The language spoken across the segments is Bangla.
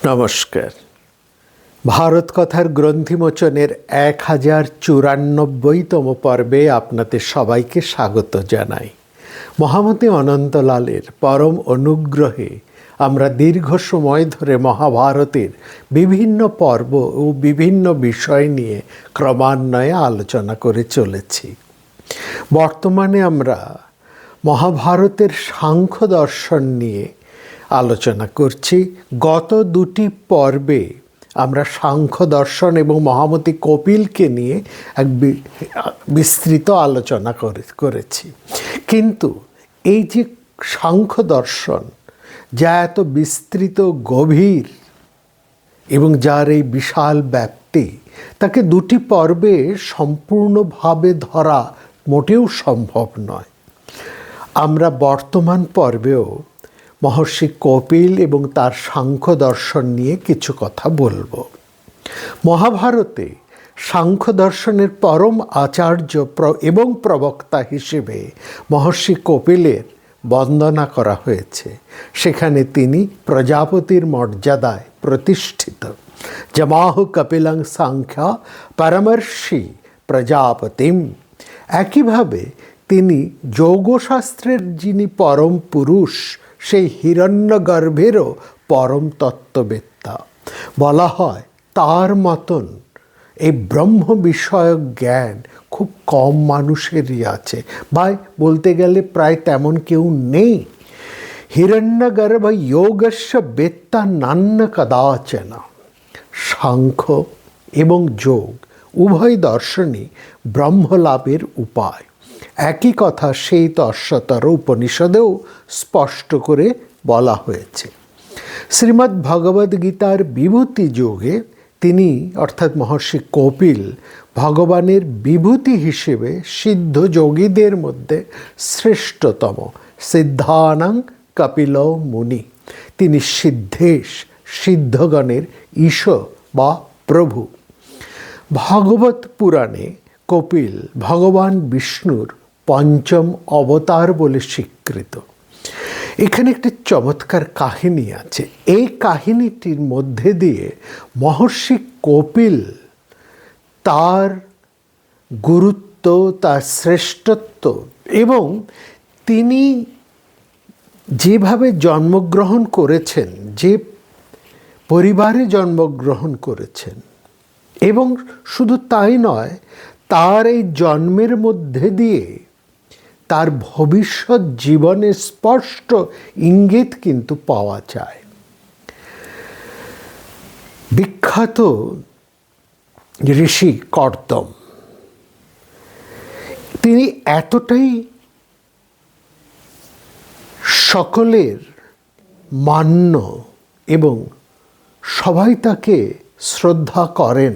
নমস্কার। ভারত কথার গ্রন্থিমোচনের 1094তম পর্বে আপনাদের সবাইকে স্বাগত জানাই। মহামতি অনন্তলালের পরম অনুগ্রহে আমরা দীর্ঘ সময় ধরে মহাভারতের বিভিন্ন পর্ব ও বিভিন্ন বিষয় নিয়ে ক্রমান্বয়ে আলোচনা করে চলেছি। বর্তমানে আমরা মহাভারতের সাংখ্য দর্শন নিয়ে আলোচনা করছি। গত দুটি পর্বে আমরা সাংখ্য দর্শন এবং মহামতি কপিলকে নিয়ে এক বিস্তৃত আলোচনা করেছি। কিন্তু এই যে সাংখ্য দর্শন, যা এত বিস্তৃত, গভীর এবং যার এই বিশাল ব্যাপ্তি, তাকে দুটি পর্বে সম্পূর্ণভাবে ধরা মোটেও সম্ভব নয়। আমরা বর্তমান পর্বেও মহর্ষি কপিল এবং তার সাংখ্য দর্শন নিয়ে কিছু কথা বলবো। মহাভারতে সাংখ্য দর্শনের পরম আচার্য এবং প্রবক্তা হিসেবে মহর্ষি কপিলের বন্দনা করা হয়েছে। সেখানে তিনি প্রজাপতির মর্যাদায় প্রতিষ্ঠিত। জমাহু কপিলং সাংখ্য পরমর্ষি প্রজাপতিম। একইভাবে তিনি যোগশাস্ত্রের যিনি পরম পুরুষ, সেই হিরণ্যগর্ভেরও পরম তত্ত্ববেত্তা। বলা হয় তার মতন এই ব্রহ্ম বিষয়ক জ্ঞান খুব কম মানুষেরই আছে, বা বলতে গেলে প্রায় তেমন কেউ নেই। হিরণ্যগর্ভ যোগস্য বেত্তা নান্য কদাচন। সাংখ্য এবং যোগ উভয় দর্শনই ব্রহ্মলাভের উপায়। একই কথা সেই অশ্বতর উপনিষদেও স্পষ্ট করে বলা হয়েছে। শ্রীমদ্ ভগবদ্ গীতার বিভূতি যোগে তিনি অর্থাৎ মহর্ষি কপিল ভগবানের বিভূতি হিসেবে সিদ্ধ যোগীদের মধ্যে শ্রেষ্ঠতম। সিদ্ধানাং কপিল মুনি। তিনি সিদ্ধেশ, সিদ্ধগণের ঈশ বা প্রভু। ভাগবত পুরাণে কপিল ভগবান বিষ্ণুর পঞ্চম অবতার বলে স্বীকৃত। এখানে একটি চমৎকার কাহিনী আছে। এই কাহিনীটির মধ্যে দিয়ে মহর্ষি কপিল তার গুরুত্ব, তার শ্রেষ্ঠত্ব এবং তিনি যেভাবে জন্মগ্রহণ করেছেন, যে পরিবারে জন্মগ্রহণ করেছেন, এবং শুধু তাই নয়, তার এই জন্মের মধ্যে দিয়ে তার ভবিষ্যৎ জীবনের স্পষ্ট ইঙ্গিত কিন্তু পাওয়া যায়। বিখ্যাত ঋষি কর্দম, তিনি এতটাই সকলের মান্য এবং সবাই তাকে শ্রদ্ধা করেন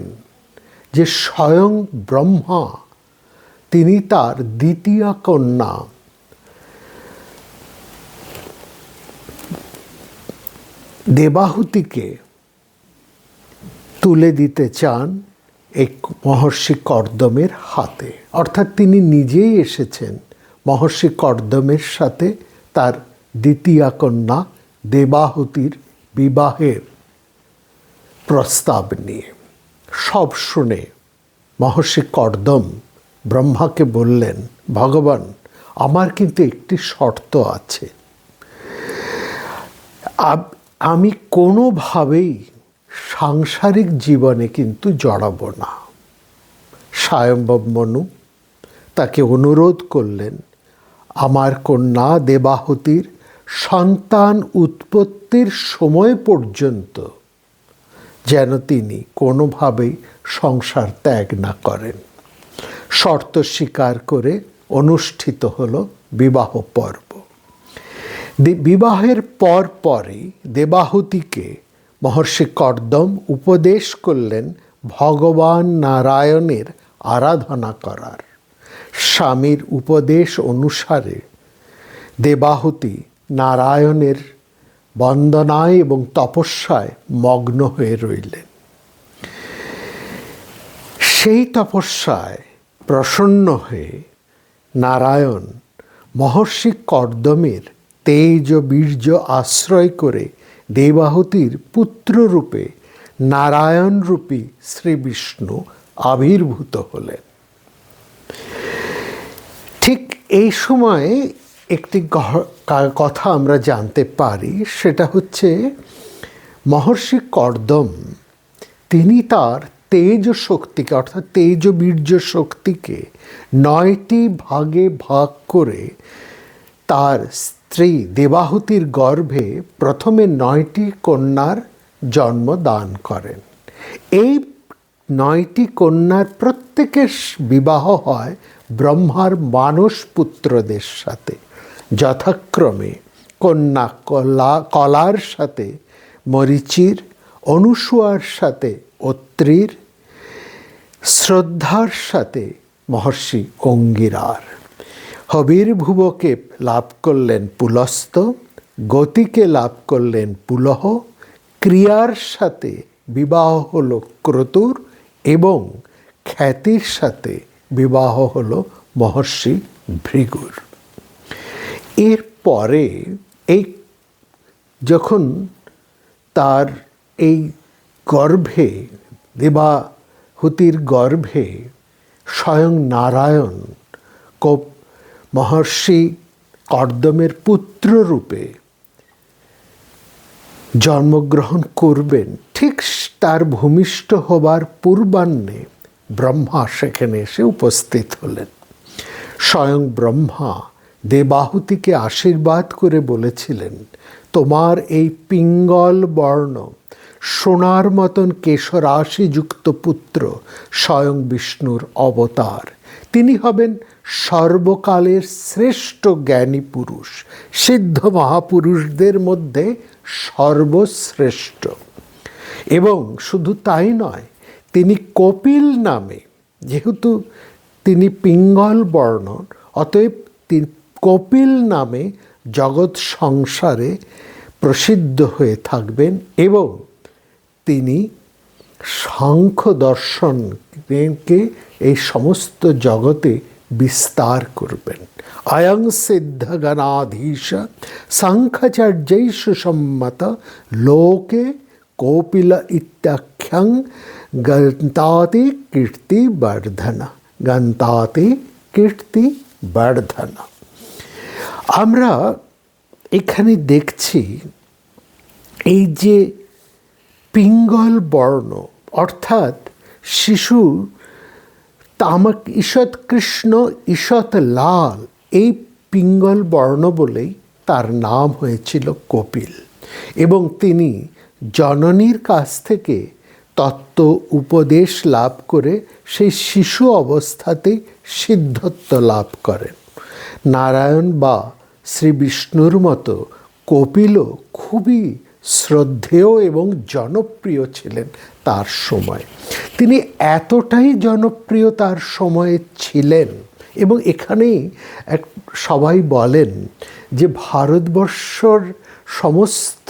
যে স্বয়ং ব্রহ্মা তিনি তার দ্বিতীয় কন্যা দেবাহুতিকে তুলে দিতে চান এই মহর্ষি কর্দমের হাতে। অর্থাৎ তিনি নিজেই এসেছেন মহর্ষি কর্দমের সাথে তার দ্বিতীয় কন্যা দেবাহুতির বিবাহের প্রস্তাব নিয়ে। সব শুনে মহর্ষি কর্দম ব্রহ্মাকে বললেন, ভগবান, আমার কিন্তু একটি শর্ত আছে। আমি কোনোভাবেই সাংসারিক জীবনে কিন্তু জড়াবো না। স্বয়ম্ভব মনু তাকে অনুরোধ করলেন, আমার কন্যা দেবাহুতির সন্তান উৎপত্তির সময় পর্যন্ত যেন তিনি কোনোভাবেই সংসার ত্যাগ না করেন। শর্ত স্বীকার করে অনুষ্ঠিত হলো বিবাহ পর্ব। বিবাহের পরই দেবাহুতিকে মহর্ষি কর্দম উপদেশ করলেন ভগবান নারায়ণের আরাধনা করার। স্বামীর উপদেশ অনুসারে দেবাহুতি নারায়ণের বন্দনায় এবং তপস্যায় মগ্ন হয়ে রইলেন। সেই তপস্যায় প্রসন্ন হয়ে নারায়ণ মহর্ষি কর্দমের তেজ ও বীর্য আশ্রয় করে দেবাহুতির পুত্ররূপে নারায়ণরূপী শ্রী বিষ্ণু আবির্ভূত হলেন। ঠিক এই সময়ে একটি কথা আমরা জানতে পারি, সেটা হচ্ছে মহর্ষি কর্দম তিনি তার তেজ শক্তিকে অর্থাৎ তেজ বীর্য শক্তিকে 9টি ভাগে ভাগ করে তার স্ত্রী দেবাহুতির গর্ভে প্রথমে 9টি কন্যার জন্ম দান করেন। এই 9টি কন্যার প্রত্যেকের বিবাহ হয় ব্রহ্মার মানস পুত্রদের সাথে, যথাক্রমে কন্যা কলার সাথে মরিচির, অনুসূয়ার সাথে অত্রির, শ্রদ্ধার সাথে মহর্ষি অঙ্গিরার। হবির্ভুবকে লাভ করলেন পুলস্ত, গতিকে লাভ করলেন পুলহ, ক্রিয়ার সাথে বিবাহ হলো ক্রতুর এবং খ্যাতির সাথে বিবাহ হলো মহর্ষি ভৃগুর। এরপরে এই যখন তার এই গর্ভে দেবাহুতির গর্ভে স্বয়ং নারায়ণ মহর্ষি কর্দমের পুত্ররূপে জন্মগ্রহণ করবেন, ঠিক তার ভূমিষ্ঠ হবার পূর্বাহ্নে ব্রহ্মা সেখানে এসে উপস্থিত হলেন। স্বয়ং ব্রহ্মা দেবাহুতিকে আশীর্বাদ করে বলেছিলেন, তোমার এই পিঙ্গল বর্ণ সোনার মতন কেশরাশিযুক্ত পুত্র স্বয়ং বিষ্ণুর অবতার। তিনি হবেন সর্বকালের শ্রেষ্ঠ জ্ঞানী পুরুষ, সিদ্ধ মহাপুরুষদের মধ্যে সর্বশ্রেষ্ঠ। এবং শুধু তাই নয়, তিনি কপিল নামে, যেহেতু তিনি পিঙ্গল বর্ণ, অতএব তিনি কপিল নামে জগৎ সংসারে প্রসিদ্ধ হয়ে থাকবেন এবং তিনি সাংখ্য দর্শনকে এই সমস্ত জগতে বিস্তার করবেন। অয়ং সিদ্ধ গণাধীশ সাংখ্যাচার্যৈষ সম্মত লোকে কপিল ইত্যাখ্যং গন্তাতি কীর্তিবর্ধন, গন্তাতি কীর্তিবর্ধন। আমরা এখানে দেখছি এই যে পিঙ্গল বর্ণ অর্থাৎ শিশু তামাক ঈষৎ কৃষ্ণ ঈষৎ লাল, এই পিঙ্গল বর্ণ বলেই তার নাম হয়েছিল কপিল। এবং তিনি জননীর কাছ থেকে তত্ত্ব উপদেশ লাভ করে সেই শিশু অবস্থাতেই সিদ্ধত্ব লাভ করেন। নারায়ণ বা শ্রী বিষ্ণুর মতো কপিলও খুবই শ্রদ্ধেয় এবং জনপ্রিয় ছিলেন তার সময়। তিনি এতটাই জনপ্রিয় তার সময়ে ছিলেন এবং এখানেই সবাই বলেন যে ভারতবর্ষর সমস্ত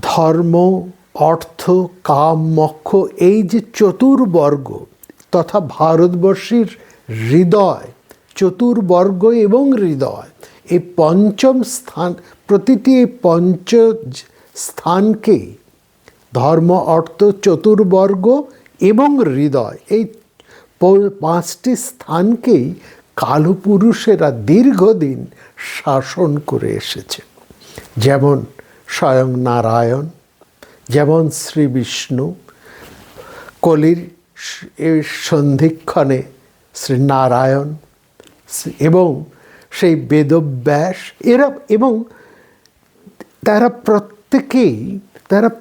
ধর্ম, অর্থ, কাম, মোক্ষ, এই যে চতুর্বর্গ তথা ভারতবর্ষের হৃদয়, চতুর্বর্গ এবং হৃদয়, এই পঞ্চম স্থান, প্রতিটি এই পঞ্চ স্থানকেই ধর্ম, অর্থ, চতুর্বর্গ এবং হৃদয়, এই 5টি স্থানকেই কালপুরুষেরা দীর্ঘদিন শাসন করে এসেছে। যেমন স্বয়ং নারায়ণ, যেমন শ্রী বিষ্ণু, কলির সন্ধিক্ষণে শ্রী নারায়ণ এবং সেই বেদব্যাস, এরা এবং তারা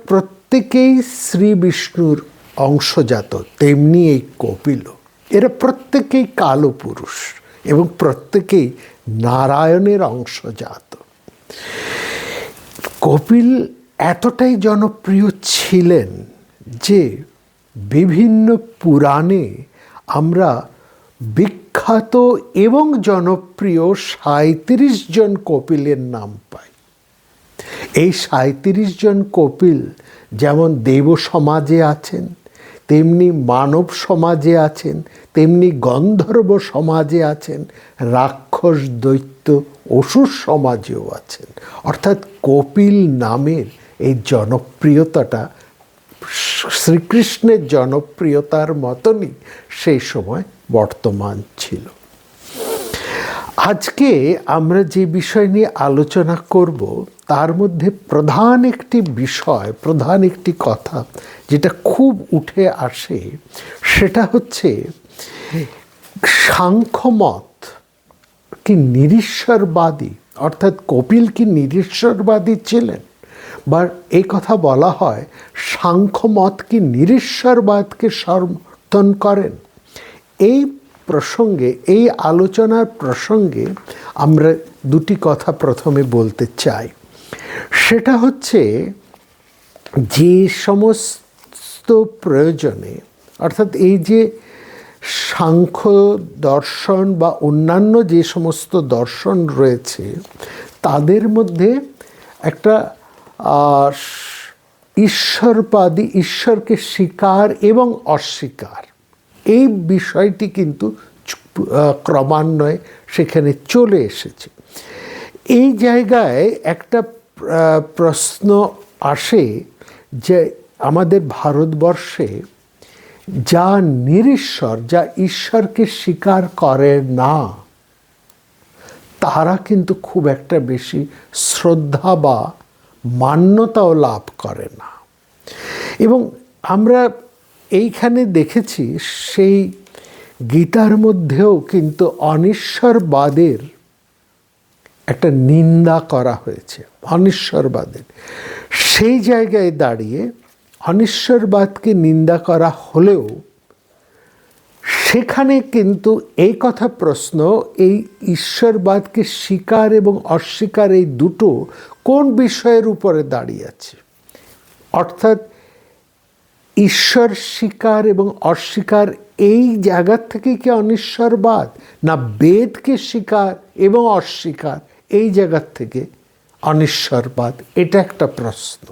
প্রত্যেকেই শ্রী বিষ্ণুর অংশজাত। তেমনি এই কপিল, এরা প্রত্যেকেই কালপুরুষ এবং প্রত্যেকেই নারায়ণের অংশজাত। কপিল এতটাই জনপ্রিয় ছিলেন যে বিভিন্ন পুরাণে আমরা বিখ্যাত এবং জনপ্রিয় 37 জন কপিলের নাম পাই। এই 37 জন কপিল যেমন দেব সমাজে আছেন, তেমনি মানব সমাজে আছেন, তেমনি গন্ধর্ব সমাজে আছেন, রাক্ষস, দৈত্য, অসুর সমাজেও আছেন। অর্থাৎ কপিল নামের এই জনপ্রিয়তাটা শ্রীকৃষ্ণের জনপ্রিয়তার মতনই সেই সময় বর্তমান ছিল। আজকে আমরা যে বিষয় নিয়ে আলোচনা করব তার মধ্যে প্রধান একটি কথা যেটা খুব উঠে আসে, সেটা হচ্ছে সাংখ্যমত কি নিরীশ্বরবাদী, অর্থাৎ কপিল কি নিরীশ্বরবাদী ছিলেন, বা এই কথা বলা হয় সাংখ্যমত কি নিরীশ্বরবাদকে সমর্থন করেন। এই প্রসঙ্গে, এই আলোচনার প্রসঙ্গে আমরা দুটি কথা প্রথমে বলতে চাই। সেটা হচ্ছে যে সমস্ত প্রয়োজনে, অর্থাৎ এই যে সাংখ্য দর্শন বা অন্যান্য যে সমস্ত দর্শন রয়েছে তাদের মধ্যে একটা ঈশ্বরবাদী, ঈশ্বরকে স্বীকার এবং অস্বীকার, এই বিষয়টি কিন্তু ক্রমান্বয়ে সেখানে চলে এসেছে। এই জায়গায় একটা প্রশ্ন আসে যে আমাদের ভারতবর্ষে যা নিরীশ্বর, যা ঈশ্বরকে স্বীকার করে না, তারা কিন্তু খুব একটা বেশি শ্রদ্ধা বা মান্যতাও লাভ করে না। এবং আমরা এইখানে দেখেছি সেই গীতার মধ্যেও কিন্তু অনিশ্বরবাদের একটা নিন্দা করা হয়েছে, অনিশ্বরবাদের। সেই জায়গায় দাঁড়িয়ে অনিশ্বরবাদকে নিন্দা করা হলেও সেখানে কিন্তু এই কথা প্রশ্ন, এই ঈশ্বরবাদকে স্বীকার এবং অস্বীকার এই দুটো কোন বিষয়ের উপরে দাঁড়িয়ে আছে। অর্থাৎ ঈশ্বর স্বীকার এবং অস্বীকার এই জায়গার থেকে কি অনিশ্বরবাদ, না বেদকে স্বীকার এবং অস্বীকার এই জায়গার থেকে অনিশ্বরবাদ, এটা একটা প্রশ্ন।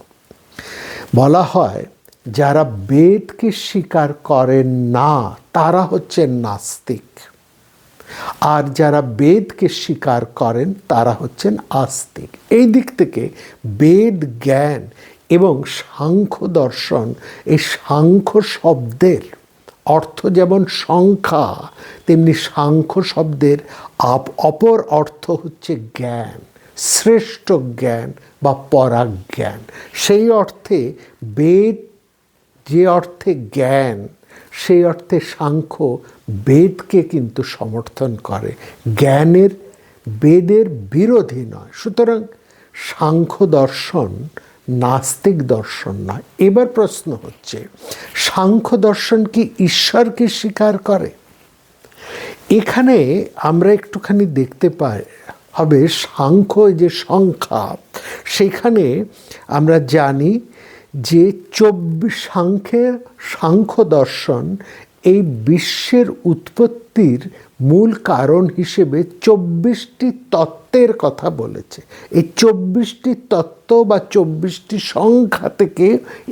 বলা হয় যারা বেদকে স্বীকার করেন না তারা হচ্ছেন নাস্তিক, আর যারা বেদকে স্বীকার করেন তারা হচ্ছেন আস্তিক। এই দিক থেকে বেদ জ্ঞান এবং সাংখ্য দর্শন, এই সাংখ্য শব্দের অর্থ যেমন সংখ্যা, তেমনি সাংখ্য শব্দের অপর অর্থ হচ্ছে জ্ঞান, শ্রেষ্ঠ জ্ঞান বা পরাজ্ঞান। সেই অর্থে বেদ যে অর্থে জ্ঞান, সেই অর্থে সাংখ্য বেদকে কিন্তু সমর্থন করে, বেদের বিরোধী নয়। সুতরাং সাংখ্য দর্শন নাস্তিক দর্শন নয়। এবার প্রশ্ন হচ্ছে, সাংখ্য দর্শন কি ঈশ্বরকে স্বীকার করে? এখানে আমরা একটুখানি দেখতে পাই হবে সাংখ্য যে সংখ্যা, সেখানে আমরা জানি যে সাংখ্য দর্শন এই বিশ্বের উৎপত্তির মূল কারণ হিসেবে 24টি তত্ত্বের কথা বলেছে। এই 24টি তত্ত্ব বা 24টি সংখ্যা থেকে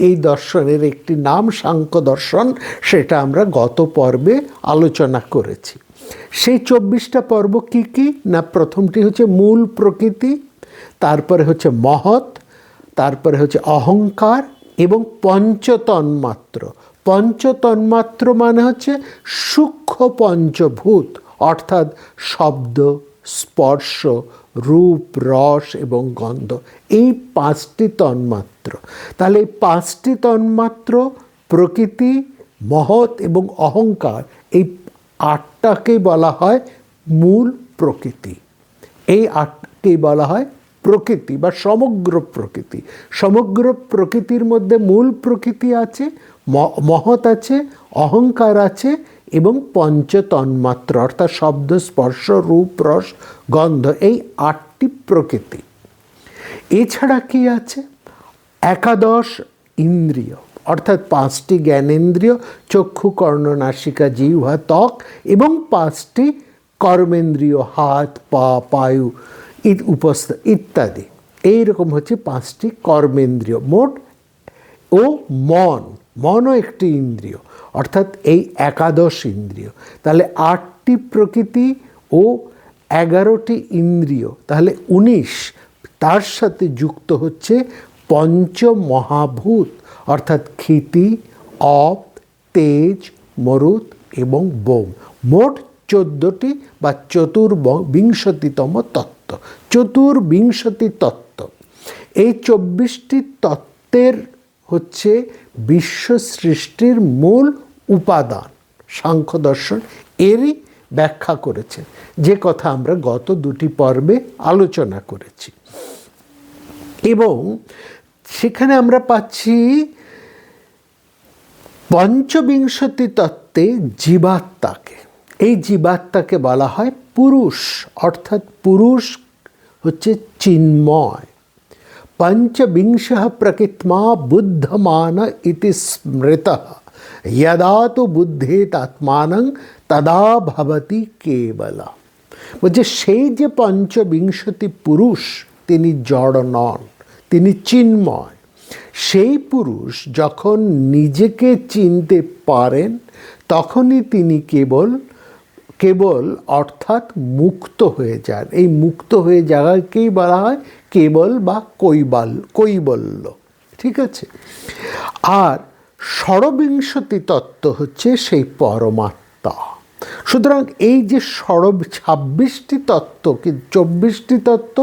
এই দর্শনের একটি নাম সাংখ্য দর্শন, সেটা আমরা গত পর্বে আলোচনা করেছি। সেই 24টা পর্ব কি কি না, প্রথমটি হচ্ছে মূল প্রকৃতি, তারপরে হচ্ছে মহৎ, তারপরে হচ্ছে অহংকার এবং পঞ্চতন্মাত্র। পঞ্চতন্মাত্র মানে হচ্ছে সূক্ষ্ম পঞ্চভূত, অর্থাৎ শব্দ, স্পর্শ, রূপ, রস এবং গন্ধ, এই 5টি তন্মাত্র। তাহলে এই 5টি তন্মাত্র প্রকৃতি, মহৎ এবং অহংকার, এই 8টাকেই বলা হয় মূল প্রকৃতি। এই 8কেই বলা হয় প্রকৃতি বা সমগ্র প্রকৃতি। সমগ্র প্রকৃতির মধ্যে মূল প্রকৃতি আছে, মহৎ আছে, অহংকার আছে এবং পঞ্চতন্মাত্র অর্থাৎ শব্দ, স্পর্শ, রূপ, রস, গন্ধ, এই 8টি প্রকৃতি। এছাড়া কি আছে? একাদশ ইন্দ্রিয়, অর্থাৎ 5টি জ্ঞানেন্দ্রিয়, চক্ষু, কর্ণ, নাসিকা, জিহ্বা, ত্বক, এবং 5টি কর্মেন্দ্রিয়, হাত, পা, পায়ু, উপস্থ ইত্যাদি। এইরকম হচ্ছে 5টি কর্মেন্দ্রিয় মোট, ও মনও একটি ইন্দ্রিয়, অর্থাৎ এই একাদশ ইন্দ্রিয়। তাহলে 8টি প্রকৃতি ও 11টি ইন্দ্রিয়, তাহলে 19, তার সাথে যুক্ত হচ্ছে পঞ্চমহাভূত অর্থাৎ ক্ষিতি, অপ, তেজ, মরুত এবং বোম। মোট 14টি বা চতুর্বিংশতিতম তত্ত্ব। চতুর্বিংশতি তত্ত্ব, এই 24টি তত্ত্বের হচ্ছে বিশ্ব সৃষ্টির মূল উপাদান। সাংখ্য দর্শন এরই ব্যাখ্যা করেছে, যে কথা আমরা গত 2টি পর্বে আলোচনা করেছি। এবং সেখানে আমরা পাচ্ছি পঞ্চবিংশতি তত্ত্বে জীবাত্মাকে, এই জীবাত্মাকে বলা হয় পুরুষ, অর্থাৎ পুরুষ হচ্ছে চিন্ময়। পঞ্চবিংশঃ প্রকৃতমা বুদ্ধমান ইতি স্মৃতঃ यदा तो বুদ্ধেত আত্মানং তদা ভবতি কেবলা। বলছে সেই যে পঞ্চবিংশতি পুরুষ, তিনি জড় নন, তিনি চিন্ময়। সেই পুরুষ যখন নিজেকে চিনতে পারেন তখনই তিনি কেবল অর্থাৎ মুক্ত হয়ে যান। এই মুক্ত হয়ে যাওয়াকেই বলা হয় কেবল বা কৈবল্য। ঠিক আছে। আর ষড়বিংশতি তত্ত্ব হচ্ছে সেই পরমাত্মা। সুতরাং এই যে 26টি তত্ত্ব, কি 24টি তত্ত্ব,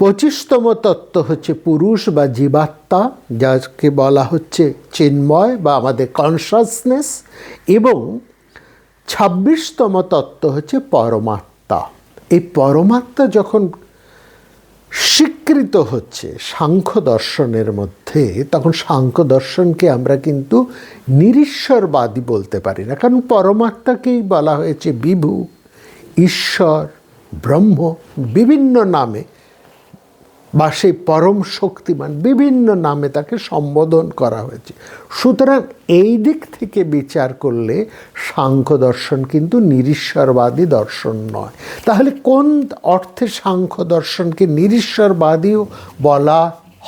25তম তত্ত্ব হচ্ছে পুরুষ বা জীবাত্মা, যাকে বলা হচ্ছে চিন্ময় বা আমাদের কনসাসনেস, এবং 26তম তত্ত্ব হচ্ছে পরমাত্মা। এই পরমাত্মা যখন স্বীকৃত হচ্ছে সাংখ্য দর্শনের মধ্যে, তখন সাংখ্য দর্শনকে আমরা কিন্তু নিরীশ্বরবাদী বলতে পারি না, কারণ পরমাত্মাকেই বলা হয়েছে বিভু, ঈশ্বর, ব্রহ্ম, বিভিন্ন নামে, বা সেই পরম শক্তিমান, বিভিন্ন নামে তাকে সম্বোধন করা হয়েছে। সুতরাং এই দিক থেকে বিচার করলে সাংখ্য দর্শন কিন্তু নিরীশ্বরবাদী দর্শন নয়। তাহলে কোন অর্থে সাংখ্য দর্শনকে নিরীশ্বরবাদীও বলা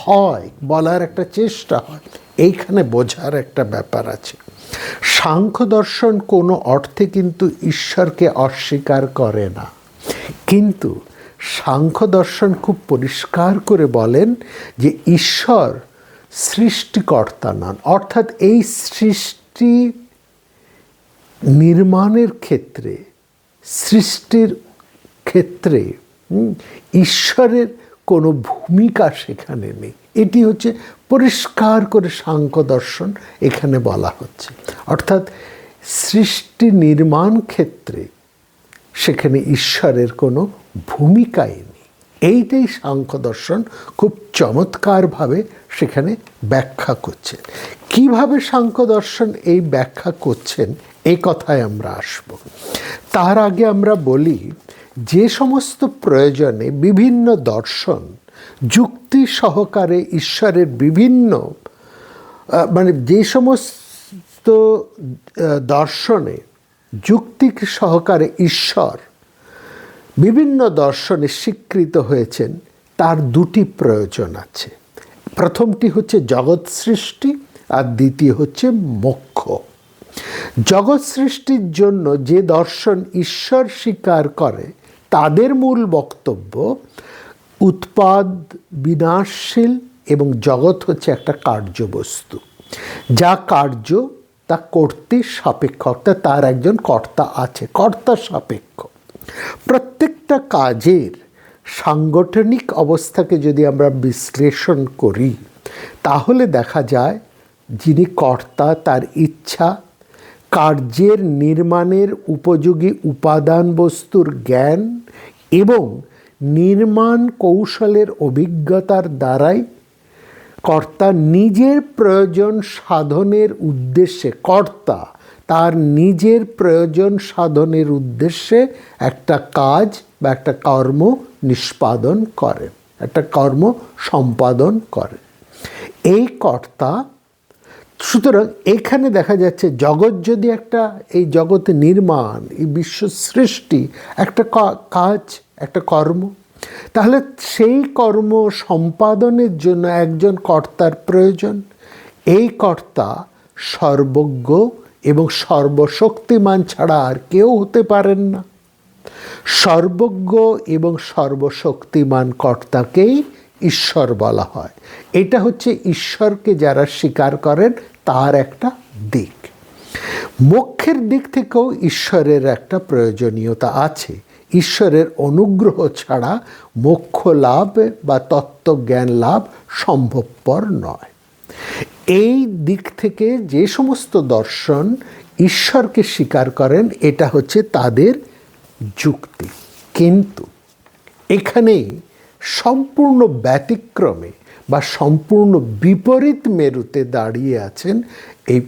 হয়, বলার একটা চেষ্টা হয়, এইখানে বোঝার একটা ব্যাপার আছে। সাংখ্য দর্শন কোনো অর্থে কিন্তু ঈশ্বরকে অস্বীকার করে না, কিন্তু সাংখ্য দর্শন খুব পরিষ্কার করে বলেন যে ঈশ্বর সৃষ্টিকর্তা নন, অর্থাৎ এই সৃষ্টি নির্মাণের ক্ষেত্রে, সৃষ্টির ক্ষেত্রে ঈশ্বরের কোনো ভূমিকা সেখানে নেই। এটি হচ্ছে পরিষ্কার করে সাংখ্য দর্শন এখানে বলা হচ্ছে। অর্থাৎ সৃষ্টি নির্মাণ ক্ষেত্রে সেখানে ঈশ্বরের কোনো ভূমিকাই নেই। এইটাই সাংখ্য দর্শন খুব চমৎকারভাবে সেখানে ব্যাখ্যা করছেন। কিভাবে সাংখ্য দর্শন এই ব্যাখ্যা করছেন এই কথায় আমরা আসব। তার আগে আমরা বলি, যে সমস্ত প্রয়োজনে বিভিন্ন দর্শন যুক্তি সহকারে ঈশ্বরের বিভিন্ন যে সমস্ত দর্শনে যুক্তি সহকারে ঈশ্বর বিভিন্ন দর্শনে স্বীকৃত হয়েছেন, তার 2টি প্রয়োজন আছে। প্রথমটি হচ্ছে জগৎ সৃষ্টি, আর দ্বিতীয় হচ্ছে মোক্ষ। জগৎ সৃষ্টির জন্য যে দর্শন ঈশ্বর স্বীকার করে, তাদের মূল বক্তব্য উৎপাদ বিনাশশীল এবং জগৎ হচ্ছে একটা কার্যবস্তু, যা কার্য তা কর্তৃ সাপেক্ষ, অর্থাৎ তার একজন কর্তা আছে, কর্তা সাপেক্ষ। প্রত্যেকটা কাজের সাংগঠনিক অবস্থাকে যদি আমরা বিশ্লেষণ করি, তাহলে দেখা যায় যিনি কর্তা, তার ইচ্ছা, কার্যের নির্মাণের উপযোগী উপাদান বস্তুর জ্ঞান এবং নির্মাণ কৌশলের অভিজ্ঞতার দ্বারাই কর্তা নিজের প্রয়োজন সাধনের উদ্দেশ্যে, কর্তা তার নিজের প্রয়োজন সাধনের উদ্দেশ্যে একটা কাজ বা একটা কর্ম নিষ্পাদন করেন, একটা কর্ম সম্পাদন করেন এই কর্তা। সুতরাং এখানে দেখা যাচ্ছে জগৎ যদি এই জগতে নির্মাণ, এই বিশ্ব সৃষ্টি একটা কাজ, একটা কর্ম, তাহলে সেই কর্ম সম্পাদনের জন্য একজন কর্তার প্রয়োজন। এই কর্তা সর্বজ্ঞ এবং সর্বশক্তিমান ছাড়া আর কেউ হতে পারেন না। সর্বজ্ঞ এবং সর্বশক্তিমান কর্তাকেই ঈশ্বর বলা হয়। এটা হচ্ছে ঈশ্বরকে যারা স্বীকার করেন তার একটা দিক। মোক্ষের দিক থেকেও ঈশ্বরের একটা প্রয়োজনীয়তা আছে। ঈশ্বরের অনুগ্রহ ছাড়া মোক্ষ লাভ বা তত্ত্বজ্ঞান লাভ সম্ভবপর নয়। এই দিক থেকে যে সমস্ত দর্শন ঈশ্বরকে স্বীকার করেন এটা হচ্ছে তাদের যুক্তি। কিন্তু এখানে সম্পূর্ণ ব্যতিক্রমে বা সম্পূর্ণ বিপরীত মেরুতে দাঁড়িয়ে আছেন এই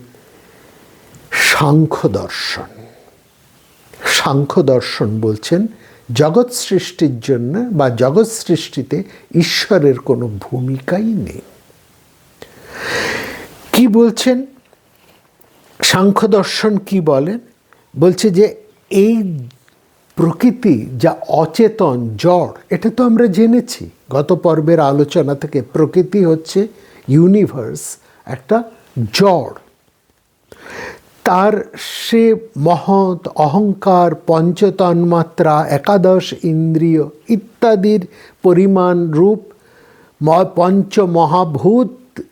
সাংখ্য দর্শন। সাংখ্য দর্শন বলছেন জগৎ সৃষ্টির জন্য বা জগৎ সৃষ্টিতে ঈশ্বরের কোনো ভূমিকাই নেই। কি বলছেন সাংখ্য দর্শন? কি বলেন? বলছে যে এই প্রকৃতি যা অচেতন জড়, এটা তো আমরা জেনেছি গত পর্বের আলোচনা থেকে। প্রকৃতি হচ্ছে ইউনিভার্স, একটা জড়। তার সে মহৎ অহংকার, পঞ্চতন্মাত্রা, একাদশ ইন্দ্রিয় ইত্যাদির পরিমাণ, রূপ, পঞ্চমহাভূত,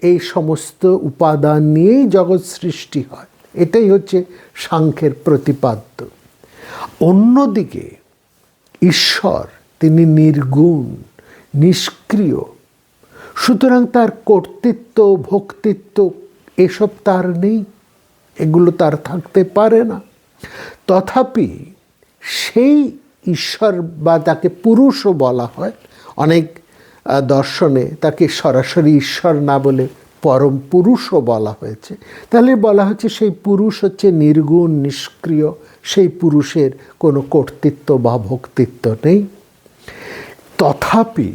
এই সমস্ত উপাদান নিয়েই জগৎ সৃষ্টি হয়। এটাই হচ্ছে সাংখ্যের প্রতিপাদ্য। অন্যদিকে ঈশ্বর তিনি নির্গুণ, নিষ্ক্রিয়, সুতরাং তার কর্তৃত্ব, ভোক্তৃত্ব এসব তার নেই, এগুলো তার থাকতে পারে না। তথাপি সেই ঈশ্বর বা তাকে পুরুষও বলা হয়, অনেক দর্শনে তাকে সরাসরি ঈশ্বর না বলে পরম পুরুষও বলা হয়েছে। তাহলে বলা হচ্ছে সেই পুরুষ হচ্ছে নির্গুণ, নিষ্ক্রিয়, সেই পুরুষের কোনো কর্তৃত্ব বা ভোক্তৃত্ব নেই। তথাপি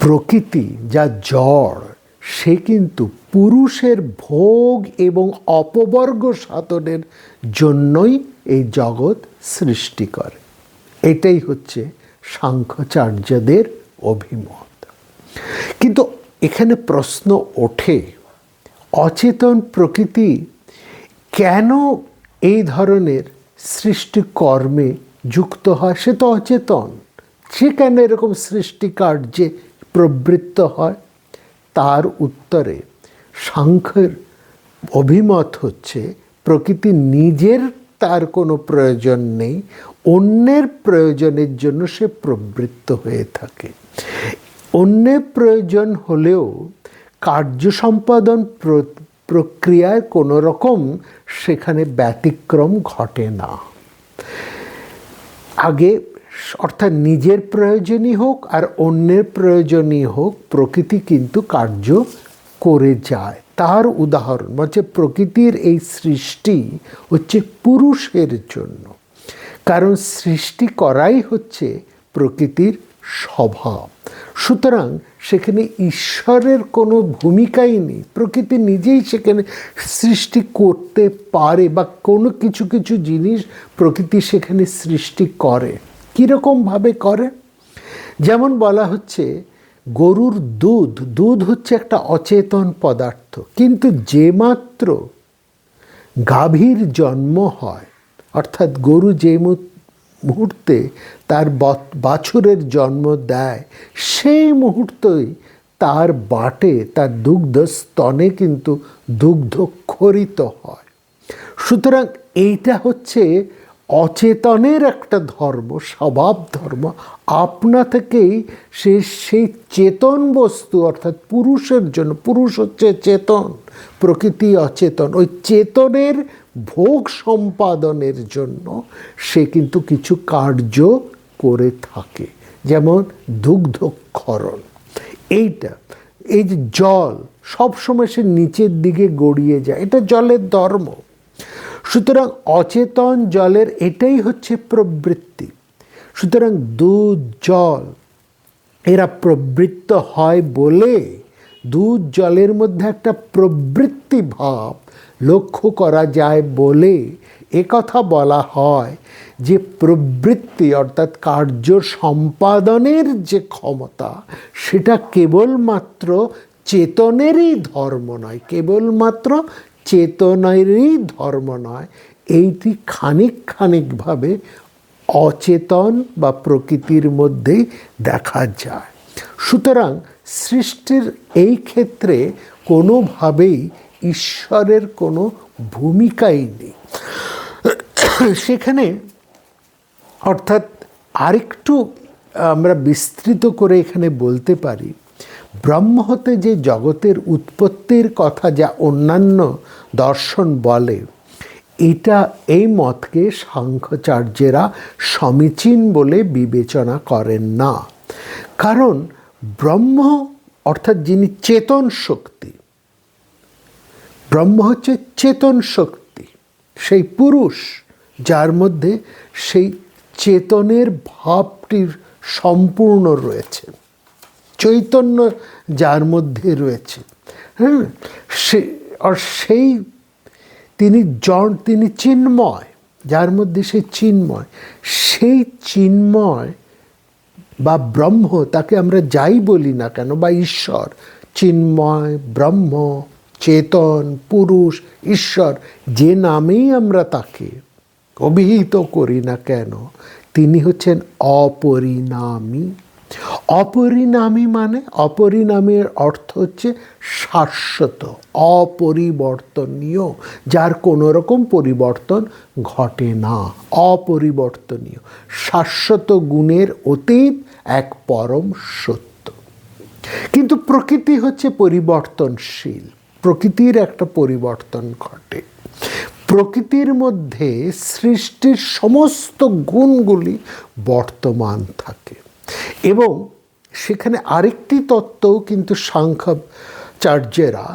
প্রকৃতি যা জড়, সে কিন্তু পুরুষের ভোগ এবং অপবর্গ সাধনের জন্যই এই জগৎ সৃষ্টি করে। এটাই হচ্ছে সাংখ্যাচার্যদের অভিমত। কিন্তু এখানে প্রশ্ন ওঠে, অচেতন প্রকৃতি কেন এই ধরনের সৃষ্টিকর্মে যুক্ত হয়? সে তো অচেতন, সে কেন এরকম সৃষ্টিকার্যে প্রবৃত্ত হয়? তার উত্তরে সাংখ্যের অভিমত হচ্ছে প্রকৃতি নিজের তার কোনো প্রয়োজন নেই, অন্যের প্রয়োজনের জন্য সে প্রবৃত্ত হয়ে থাকে। অন্যের প্রয়োজন হলেও কার্য সম্পাদন প্রক্রিয়ায় কোনো রকম সেখানে ব্যতিক্রম ঘটে না। আগে অর্থাৎ নিজের প্রয়োজনই হোক আর অন্যের প্রয়োজনই হোক, প্রকৃতি কিন্তু কার্য করে যায়। তার উদাহরণ হচ্ছে প্রকৃতির এই সৃষ্টি হচ্ছে পুরুষের জন্য, কারণ সৃষ্টি করাই হচ্ছে প্রকৃতির স্বভাব। সুতরাং সেখানে ঈশ্বরের কোনো ভূমিকাই নেই। প্রকৃতি নিজেই সেখানে সৃষ্টি করতে পারে বা কোনো কিছু কিছু জিনিস প্রকৃতি সেখানে সৃষ্টি করে। কীরকমভাবে করে? যেমন বলা হচ্ছে গরুর দুধ হচ্ছে একটা অচেতন পদার্থ, কিন্তু যে মাত্র গাভীর জন্ম হয়, অর্থাৎ গরু যে মুহূর্তে তার বাছুরের জন্ম দেয়, সেই মুহূর্তেই তার বাটে, তার দুগ্ধ স্তনে কিন্তু দুগ্ধ ক্ষরিত হয়। সুতরাং এইটা হচ্ছে অচেতনের একটা ধর্ম, স্বভাব ধর্ম। আপনা থেকেই সেই চেতন বস্তু অর্থাৎ পুরুষের জন্য, পুরুষ হচ্ছে চেতন, প্রকৃতি অচেতন, ওই চেতনের ভোগ সম্পাদনের জন্য সে কিন্তু কিছু কার্য করে থাকে, যেমন দুগ্ধক্ষরণ। এই যে জল সবসময় সে নিচের দিকে গড়িয়ে যায়, এটা জলের ধর্ম। সুতরাং অচেতন জলের এটাই হচ্ছে প্রবৃত্তি। সুতরাং দুধ, জল এরা প্রবৃত্ত হয় বলে দুধ জলের মধ্যে একটা প্রবৃত্তি ভাব লক্ষ্য করা যায় বলে একথা বলা হয় যে প্রবৃত্তি অর্থাৎ কার্য সম্পাদনের যে ক্ষমতা, সেটা কেবলমাত্র চেতনেরই ধর্ম নয়, কেবলমাত্র চেতনেরই ধর্ম নয়, এইটি খানিকভাবে অচেতন বা প্রকৃতির মধ্যেই দেখা যায়। সুতরাং সৃষ্টির এই ক্ষেত্রে কোনোভাবেই ঈশ্বরের কোনো ভূমিকাই নেই সেখানে। অর্থাৎ আরেকটু আমরা বিস্তৃত করে এখানে বলতে পারি, ব্রহ্ম হতে যে জগতের উৎপত্তির কথা যা অন্যান্য দর্শন বলে, এই মতকে সাংখ্যাচার্যেরা সমীচীন বলে বিবেচনা করেন না। কারণ ব্রহ্ম অর্থাৎ যিনি চেতন শক্তি, ব্রহ্ম হচ্ছে চেতন শক্তি, সেই পুরুষ যার মধ্যে সেই চেতনের ভাবটির সম্পূর্ণ রয়েছে, চৈতন্য যার মধ্যে রয়েছে, হ্যাঁ, সেই তিনি চিন্ময়, যার মধ্যে সেই চিন্ময় বা ব্রহ্ম, তাকে আমরা যাই বলি না কেন, বা ঈশ্বর, চিন্ময়, ব্রহ্ম, চেতন, পুরুষ, ঈশ্বর, যে নামেই আমরা তাকে অভিহিত করি না কেন, তিনি হচ্ছেন অপরিণামী। অপরিণামী মানে, অপরিণামীর অর্থ হচ্ছে শাশ্বত, অপরিবর্তনীয়, যার কোনো রকম পরিবর্তন ঘটে না, অপরিবর্তনীয়, শাশ্বত গুণের অতীত এক পরম সত্য। কিন্তু প্রকৃতি হচ্ছে পরিবর্তনশীল, প্রকৃতির একটা পরিবর্তন ঘটে। প্রকৃতির মধ্যে সৃষ্টির সমস্ত গুণগুলি বর্তমান থাকে, এবং সেখানে আরেকটি তত্ত্বও কিন্তু সাংখ্যাচার্যেরা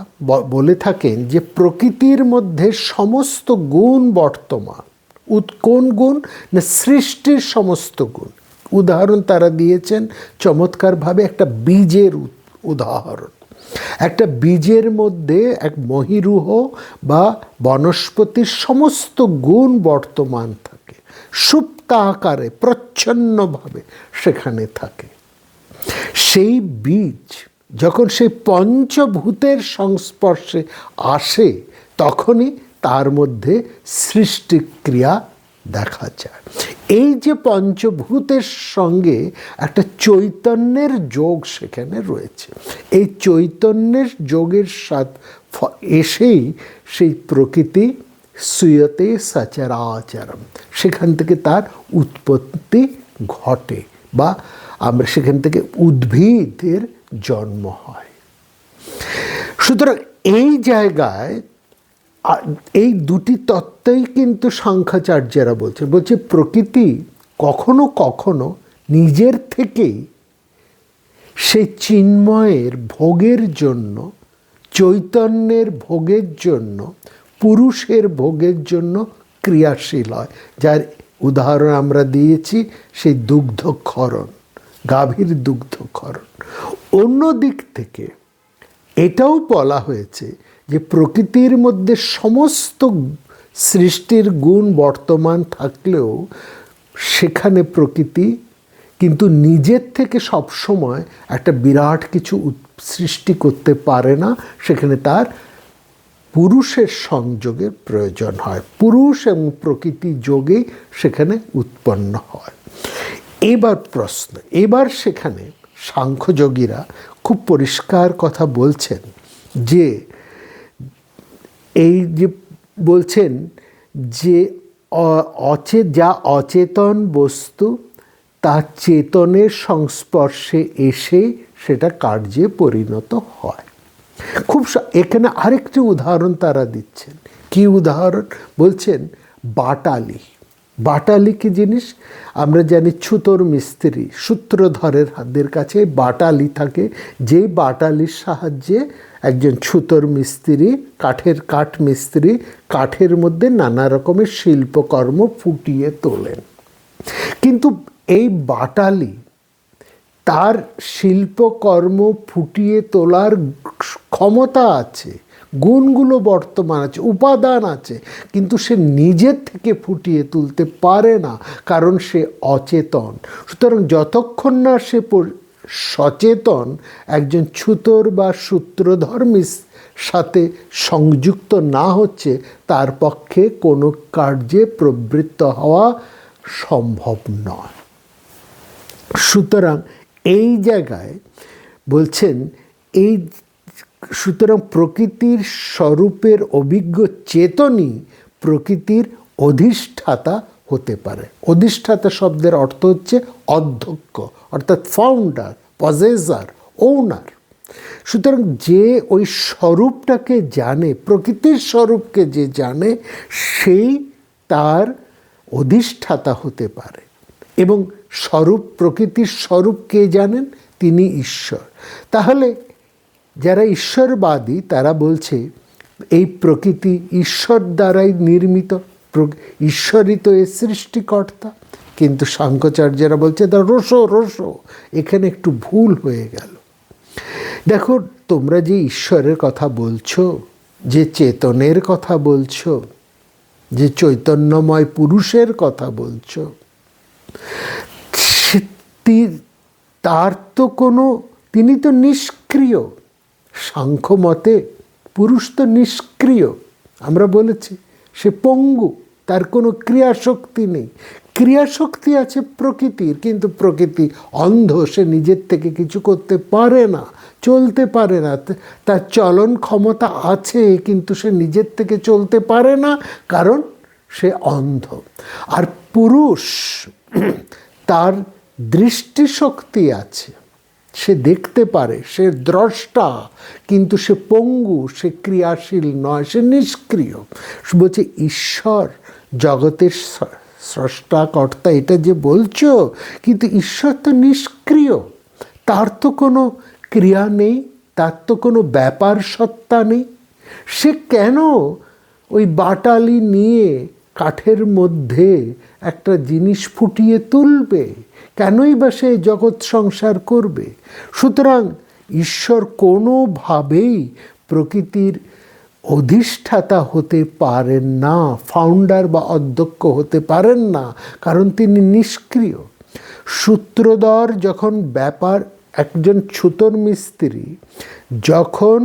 বলে থাকেন যে প্রকৃতির মধ্যে সমস্ত গুণ বর্তমান। কোন গুণ? না, সৃষ্টির সমস্ত গুণ। উদাহরণ তারা দিয়েছেন চমৎকারভাবে, একটা বীজের উদাহরণ। একটা বীজের মধ্যে এক মহীরুহ বা বনস্পতির সমস্ত গুণ বর্তমান থাকে, সুপ্ত আকারে প্রচ্ছন্নভাবে সেখানে থাকে। সেই বীজ যখন সেই পঞ্চভূতের সংস্পর্শে আসে, তখনই তার মধ্যে সৃষ্টিক্রিয়া দেখা যায়। এই যে পঞ্চভূতের সঙ্গে একটা চৈতন্যের যোগ সেখানে রয়েছে, এই চৈতন্যের যোগের সাথে এসেই সেই প্রকৃতি সুয়তে সচরাচরম, সেখান থেকে তার উৎপত্তি ঘটে, বা আমরা সেখান থেকে উদ্ভিদের জন্ম হয়। সুতরাং এই জায়গায় এই দুটি তত্ত্বই কিন্তু সাংখ্যাচার্যেরা বলছে প্রকৃতি কখনো কখনো নিজের থেকেই সেই চিন্ময়ের ভোগের জন্য, চৈতন্যের ভোগের জন্য, পুরুষের ভোগের জন্য ক্রিয়াশীল হয়, যার উদাহরণ আমরা দিয়েছি সেই দুগ্ধক্ষরণ, গাভীর দুগ্ধক্ষরণ। অন্য দিক থেকে এটাও বলা হয়েছে যে প্রকৃতির মধ্যে সমস্ত সৃষ্টির গুণ বর্তমান থাকলেও সেখানে প্রকৃতি কিন্তু নিজের থেকে সবসময় একটা বিরাট কিছু সৃষ্টি করতে পারে না, সেখানে তার পুরুষের সংযোগের প্রয়োজন হয়, পুরুষ এবং প্রকৃতি যোগেই সেখানে উৎপন্ন হয়। এবার প্রশ্ন, এবার সেখানে সাংখ্যযোগীরা খুব পরিষ্কার কথা বলছেন যে এই যে বলছেন যে যা অচেতন বস্তু তা চেতনের সংস্পর্শে এসে সেটা কার্যে পরিণত হয়। খুব এখানে আরেকটি উদাহরণ তারা দিচ্ছেন। কি উদাহরণ? বলছেন বাটালি। বাটালি কি জিনিস? আমরা জানি ছুতোর মিস্ত্রি, সূত্রধরের হাতের কাছে বাটালি থাকে, যে বাটালির সাহায্যে একজন ছুতোর মিস্ত্রি, কাঠ মিস্ত্রি কাঠের মধ্যে নানা রকমের শিল্পকর্ম ফুটিয়ে তোলেন। কিন্তু এই বাটালি তার শিল্পকর্ম ফুটিয়ে তোলার ক্ষমতা আছে, গুণগুলো বর্তমান আছে, উপাদান আছে, কিন্তু সে নিজের থেকে ফুটিয়ে তুলতে পারে না, কারণ সে অচেতন। সুতরাং যতক্ষণ না সে সচেতন একজন ছুতোর বা সূত্রধর্মীর সাথে সংযুক্ত না হচ্ছে, তার পক্ষে কোনো কার্যে প্রবৃত্ত হওয়া সম্ভব নয়। সুতরাং এই জায়গায় বলছেন, এই সুতরাং প্রকৃতির স্বরূপের অভিজ্ঞ চেতনই প্রকৃতির অধিষ্ঠাতা হতে পারে। অধিষ্ঠাতা শব্দের অর্থ হচ্ছে অধ্যক্ষ, অর্থাৎ ফাউন্ডার, পজেসার, ওনার। সুতরাং যে ওই স্বরূপটাকে জানে, প্রকৃতির স্বরূপকে যে জানে, সেই তার অধিষ্ঠাতা হতে পারে। এবং স্বরূপ, প্রকৃতির স্বরূপ কে জানেন? তিনি ঈশ্বর। তাহলে যারা ঈশ্বরবাদী তারা বলছে এই প্রকৃতি ঈশ্বর দ্বারাই নির্মিত, ঈশ্বরই তো এর সৃষ্টিকর্তা। কিন্তু সাংখ্যচার্যরা বলছে তা রসো, এখানে একটু ভুল হয়ে গেল। দেখো, তোমরা যে ঈশ্বরের কথা বলছো, যে চেতনের কথা বলছো, যে চৈতন্যময় পুরুষের কথা বলছো, তার তো তিনি তো নিষ্ক্রিয়। সাংখ্য মতে পুরুষ তো নিষ্ক্রিয়। আমরা বলেছি সে পঙ্গু, তার কোনো ক্রিয়াশক্তি নেই। ক্রিয়াশক্তি আছে প্রকৃতির, কিন্তু প্রকৃতি অন্ধ, সে নিজের থেকে কিছু করতে পারে না, চলতে পারে না। তার চলন ক্ষমতা আছে, কিন্তু সে নিজের থেকে চলতে পারে না, কারণ সে অন্ধ। আর পুরুষ, তার দৃষ্টিশক্তি আছে, সে দেখতে পারে, সে দ্রষ্টা, কিন্তু সে পঙ্গু, সে ক্রিয়াশীল নয়, সে নিষ্ক্রিয়। বলছে ঈশ্বর জগতের স্রষ্টা কর্তা, এটা যে বলছো, কিন্তু ঈশ্বর তো নিষ্ক্রিয়, তার তো কোনো ক্রিয়া নেই, তার তো কোনো ব্যাপার সত্তা নেই। সে কেন ওই বাটালি নিয়ে কাঠের মধ্যে একটা জিনিস ফুটিয়ে তুলবে? কেনই বা সে জগৎ সংসার করবে? সুতরাং ঈশ্বর কোনোভাবেই প্রকৃতির অধিষ্ঠাতা হতে পারেন না, ফাউন্ডার বা অধ্যক্ষ হতে পারেন না, কারণ তিনি নিষ্ক্রিয়। সূত্রধর যখন ব্যাপার, একজন ছুতোর মিস্ত্রি যখন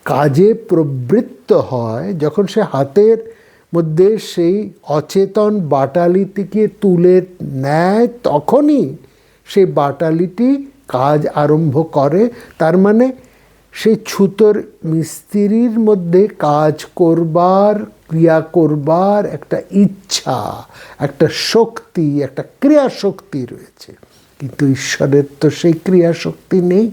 কাজে প্রবৃত্ত হয়, যখন সে হাতের মধ্যে সেই অচেতন বাটালিটিকে তুলে নেয়, তখনই সেই বাটালিটি কাজ আরম্ভ করে। তার মানে সেই ছুতোর মিস্ত্রির মধ্যে কাজ করবার, ক্রিয়া করবার একটা ইচ্ছা, একটা শক্তি, একটা ক্রিয়া শক্তি রয়েছে। কিন্তু ঈশ্বরের তো সেই ক্রিয়া শক্তি নেই,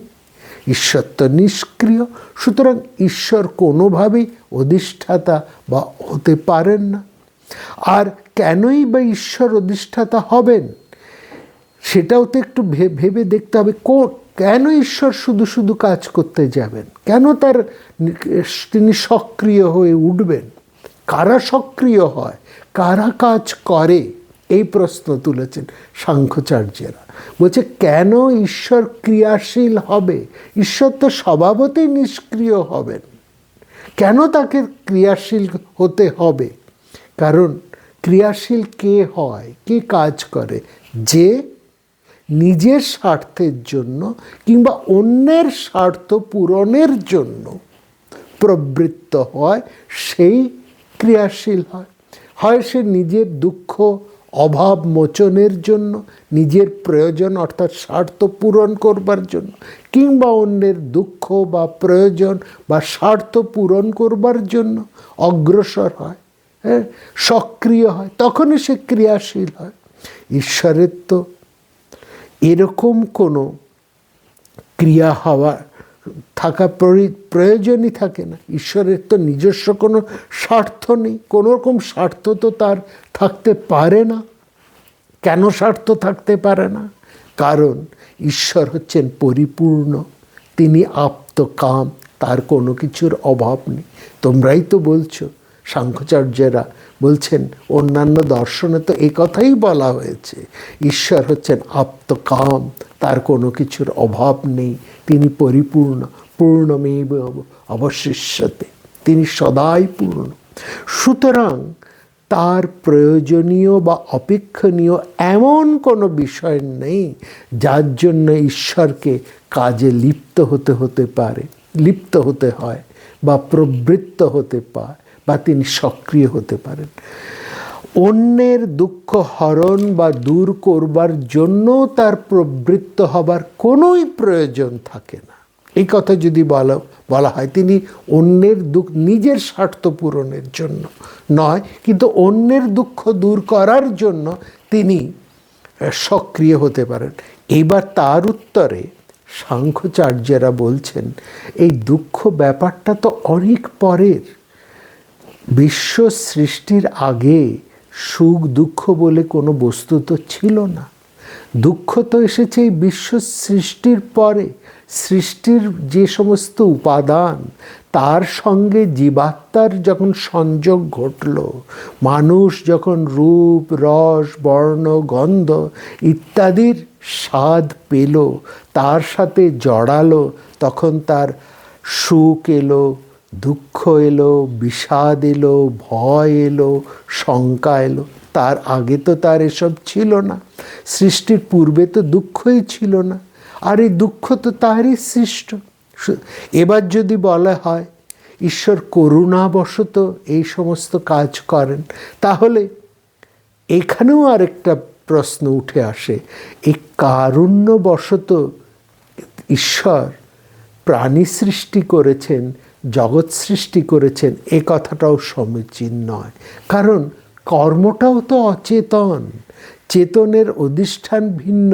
ঈশ্বর তো নিষ্ক্রিয়। সুতরাং ঈশ্বর কোনোভাবেই অধিষ্ঠাতা বা হতে পারেন না। আর কেনই বা ঈশ্বর অধিষ্ঠাতা হবেন, সেটাও তো একটু ভেবে দেখতে হবে। কেন ঈশ্বর শুধু শুধু কাজ করতে যাবেন? কেন তিনি সক্রিয় হয়ে উঠবেন? কারা সক্রিয় হয়, কারা কাজ করে, এই প্রশ্ন তুলেছেন সাংখ্যচার্যেরা। বলছে কেন ঈশ্বর ক্রিয়াশীল হবে? ঈশ্বর তো স্বভাবতই নিষ্ক্রিয় হবেন, কেন তাকে ক্রিয়াশীল হতে হবে? কারণ ক্রিয়াশীল কে হয়, কে কাজ করে? যে নিজের স্বার্থের জন্য কিংবা অন্যের স্বার্থ পূরণের জন্য প্রবৃত্ত হয়, সেই ক্রিয়াশীল হয়। হয় সে নিজের দুঃখ অভাব মোচনের জন্য, নিজের প্রয়োজন অর্থাৎ স্বার্থ পূরণ করবার জন্য, কিংবা অন্যের দুঃখ বা প্রয়োজন বা স্বার্থ পূরণ করবার জন্য অগ্রসর হয়, হ্যাঁ, সক্রিয় হয়, তখনই সে ক্রিয়াশীল হয়। ঈশ্বরের তো এরকম কোনো ক্রিয়া হওয়া থাকা প্রয়োজনই থাকে না। ঈশ্বরের তো নিজস্ব কোনো স্বার্থ নেই, কোনো রকম স্বার্থ তো তার থাকতে পারে না। কেন স্বার্থ থাকতে পারে না? কারণ ঈশ্বর হচ্ছেন পরিপূর্ণ, তিনি আপ্তকাম, তার কোনো কিছুর অভাব নেই। তোমরাই তো বলছো, সাংখ্যচার্যেরা বলছেন, অন্যান্য দর্শনে তো এই কথাই বলা হয়েছে, ঈশ্বর হচ্ছেন আপ্তকাম, তার কোনো কিছুর অভাব নেই, তিনি পরিপূর্ণ, পূর্ণমেব অবশিষ্যতে, তিনি সদাই পূর্ণ। সুতরাং তার প্রয়োজনীয় বা অপেক্ষণীয় এমন কোনো বিষয় নেই যার জন্য ঈশ্বরকে কাজে লিপ্ত হতে হয় বা প্রবৃত্ত হতে পারে, বা তিনি সক্রিয় হতে পারেন। অন্যের দুঃখ হরণ বা দূর করবার জন্য তার প্রবৃত্ত হবার কোনোই প্রয়োজন থাকে না। এই কথা যদি বলা হয়, তিনি অন্যের দুঃখ নিজের স্বার্থ পূরণের জন্য নয়, কিন্তু অন্যের দুঃখ দূর করার জন্য তিনি সক্রিয় হতে পারেন। এবার তার উত্তরে সাংখ্যচার্যেরা বলছেন, এই দুঃখ ব্যাপারটা তো অনেক পরের। বিশ্ব সৃষ্টির আগে সুখ দুঃখ বলে কোনো বস্তু তো ছিল না। দুঃখ তো এসেছে এই বিশ্ব সৃষ্টির পরে। সৃষ্টির যে সমস্ত উপাদান, তার সঙ্গে জীবাত্মার যখন সংযোগ ঘটল, মানুষ যখন রূপ রস বর্ণ গন্ধ ইত্যাদির স্বাদ পেল, তার সাথে জড়ালো, তখন তার সুখ এলো, দুঃখ এলো, বিষাদ এলো, ভয় এলো, শঙ্কা এলো। তার আগে তো তার এসব ছিল না। সৃষ্টির পূর্বে তো দুঃখই ছিল না, আর এই দুঃখ তো তারই সৃষ্ট। এবার যদি বলা হয় ঈশ্বর করুণাবশত এই সমস্ত কাজ করেন, তাহলে এখানেও আরেকটা প্রশ্ন উঠে আসে, এই কারুণ্যবশত ঈশ্বর প্রাণী সৃষ্টি করেছেন, জগৎ সৃষ্টি করেছেন, এ কথাটাও সমীচীন নয়। কারণ কর্মটাও তো অচেতন। চেতনের অধিষ্ঠান ভিন্ন,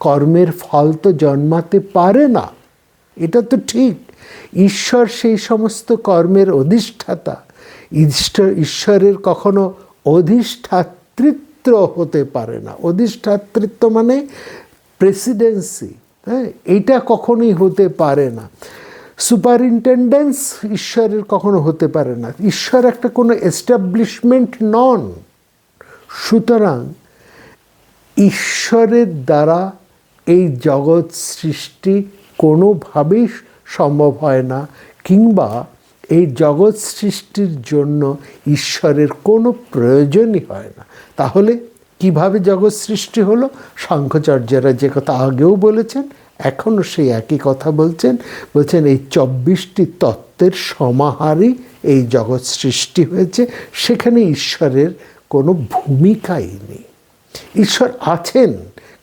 কর্মের ফল তো জন্মাতে পারে না, এটা তো ঠিক। ঈশ্বর সেই সমস্ত কর্মের অধিষ্ঠাতা। ঈশ্বরের কখনো অধিষ্ঠাতৃত্ব হতে পারে না। অধিষ্ঠাতৃত্ব মানে প্রেসিডেন্সি, হ্যাঁ, এইটা কখনোই হতে পারে না। সুপারিনটেন্ডেন্স ঈশ্বরের কখনো হতে পারে না। ঈশ্বর একটা কোনো এস্টাবলিশমেন্ট নন। সুতরাং ঈশ্বরের দ্বারা এই জগৎ সৃষ্টি কোনোভাবেই সম্ভব হয় না, কিংবা এই জগৎ সৃষ্টির জন্য ঈশ্বরের কোনো প্রয়োজনই হয় না। তাহলে কিভাবে জগৎ সৃষ্টি হলো? সাংখ্যচার্যরা যে কথা আগেও বলেছেন, এখনও সেই একই কথা বলছেন। এই 24টি তত্ত্বের সমাহারই এই জগৎ সৃষ্টি হয়েছে। সেখানে ঈশ্বরের কোনো ভূমিকাই নেই। ঈশ্বর আছেন,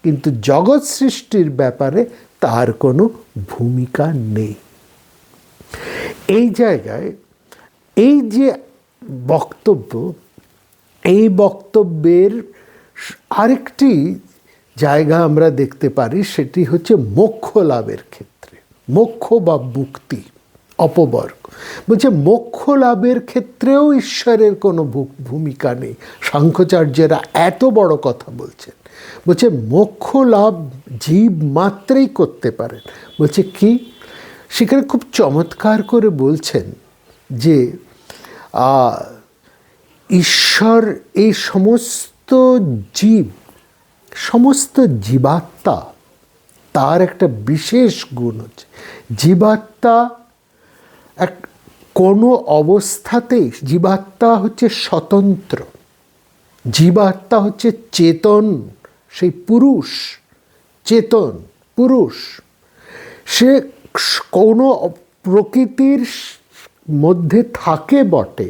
কিন্তু জগৎ সৃষ্টির ব্যাপারে তার কোনো ভূমিকা নেই। এই জায়গায় এই যে বক্তব্য, এই বক্তব্যের আরেকটি জায়গা আমরা দেখতে পারি, সেটি হচ্ছে মোক্ষ লাভের ক্ষেত্রে। মোক্ষ বা মুক্তি, অপবর্গ মোক্ষ লাভের ক্ষেত্রেও ঈশ্বরের কোনো ভূমিকা নেই। সাংখ্যচার্যেরা এত বড় কথা বলছেন, মোক্ষ লাভ জীব মাত্রেই করতে পারেন। কি? সেখানে খুব চমৎকার করে বলছেন যে ঈশ্বর এই সমস্ত জীব, সমস্ত জীবাত্মা, তার একটা বিশেষ গুণ হচ্ছে জীবাত্মা কোনো অবস্থাতেই, জীবাত্মা হচ্ছে স্বতন্ত্র, জীবাত্মা হচ্ছে চেতন, সেই পুরুষ, চেতন পুরুষ। সে কোনো প্রকৃতির মধ্যে থাকে বটে,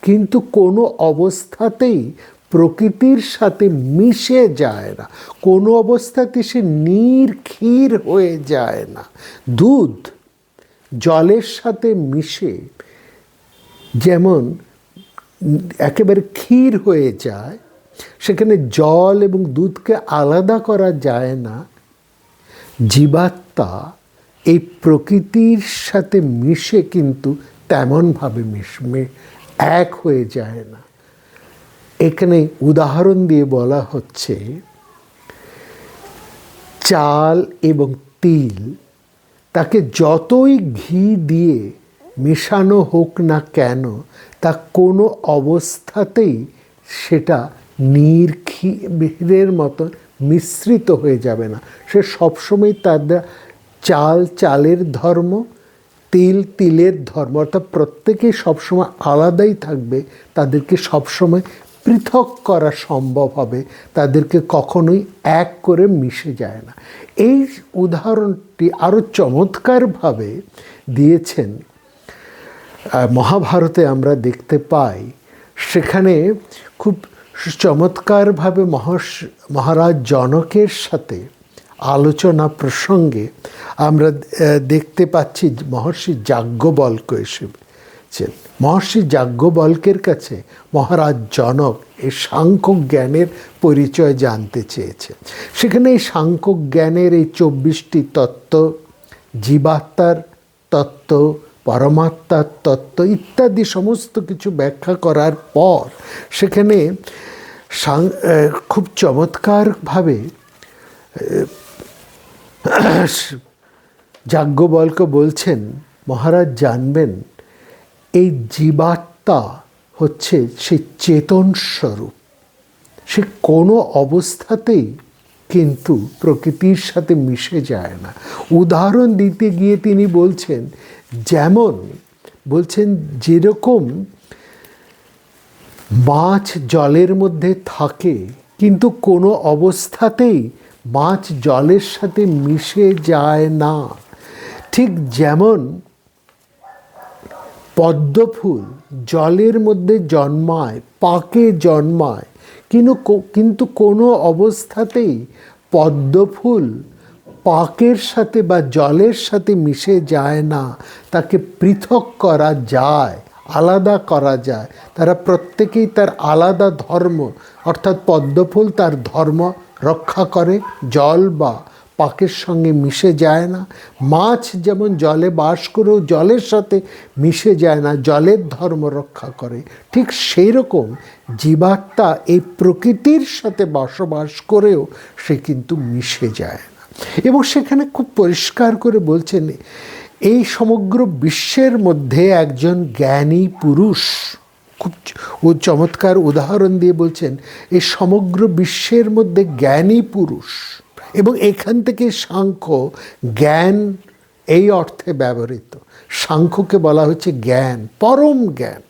কিন্তু কোনো অবস্থাতেই প্রকৃতির সাথে মিশে যায় না। কোনো অবস্থাতে সে নির্ক্ষীর হয়ে যায় না। দুধ জলের সাথে মিশে যেমন একেবারে ক্ষীর হয়ে যায়, সেখানে জল এবং দুধকে আলাদা করা যায় না। জীবাত্মা এই প্রকৃতির সাথে মিশে কিন্তু তেমনভাবে এক হয়ে যায় না। এখানে উদাহরণ দিয়ে বলা হচ্ছে, চাল এবং তিল, তাকে যতই ঘি দিয়ে মেশানো হোক না কেন, তা কোনো অবস্থাতেই সেটা নির্ক্ষীরের মতো মিশ্রিত হয়ে যাবে না। সে সবসময় তাদের চাল চালের ধর্ম, তিল তিলের ধর্ম, অর্থাৎ প্রত্যেকেই সবসময় আলাদাই থাকবে। তাদেরকে সবসময় পৃথক করা সম্ভব হবে, তাদেরকে কখনোই এক করে মিশে যায় না। এই উদাহরণটি আরও চমৎকারভাবে দিয়েছেন মহাভারতে। আমরা দেখতে পাই সেখানে খুব চমৎকারভাবে মহারাজ জনকের সাথে আলোচনা প্রসঙ্গে আমরা দেখতে পাচ্ছি মহর্ষি যাজ্ঞবল্ক্য এসেছেন। মহর্ষি যাজ্ঞবল্ক্যের কাছে মহারাজ জনক এই সাংখ্য জ্ঞানের পরিচয় জানতে চেয়েছেন। সেখানে এই সাংখ্য জ্ঞানের এই 24টি তত্ত্ব, জীবাত্মার তত্ত্ব, পরমাত্মার তত্ত্ব ইত্যাদি সমস্ত কিছু ব্যাখ্যা করার পর সেখানে খুব চমৎকারভাবে যাজ্ঞবল্ক্য বলছেন, মহারাজ জানবেন এই জীবাত্মা হচ্ছে সে চেতন স্বরূপ, সে কোনো অবস্থাতেই কিন্তু প্রকৃতির সাথে মিশে যায় না। উদাহরণ দিতে গিয়ে তিনি বলছেন যেরকম মাছ জলের মধ্যে থাকে কিন্তু কোনো অবস্থাতেই মাছ জলের সাথে মিশে যায় না, ঠিক যেমন পদ্মফুল জলের মধ্যে জন্মায়, পাকে জন্মায়, কিন্তু কোনো অবস্থাতেই পদ্মফুল পাকের সাথে বা জলের সাথে মিশে যায় না, তাকে পৃথক করা যায়, আলাদা করা যায়। তারা প্রত্যেকেই তার আলাদা ধর্ম, অর্থাৎ পদ্মফুল তার ধর্ম রক্ষা করে, জল বা পাকের সঙ্গে মিশে যায় না। মাছ যেমন জলে বাস করেও জলের সাথে মিশে যায় না, জলের ধর্ম রক্ষা করে, ঠিক সেই রকম জীবাত্মা এই প্রকৃতির সাথে বসবাস করেও সে কিন্তু মিশে যায় না। এবং সেখানে খুব পরিষ্কার করে বলছেন এই সমগ্র বিশ্বের মধ্যে একজন জ্ঞানী পুরুষ, খুব চমৎকার উদাহরণ দিয়ে বলছেন এই সমগ্র বিশ্বের মধ্যে জ্ঞানী পুরুষ। এবং এখান থেকে সাংখ্য জ্ঞান এই অর্থে ব্যবহৃত। সাংখ্যকে বলা হচ্ছে জ্ঞান, পরম জ্ঞান।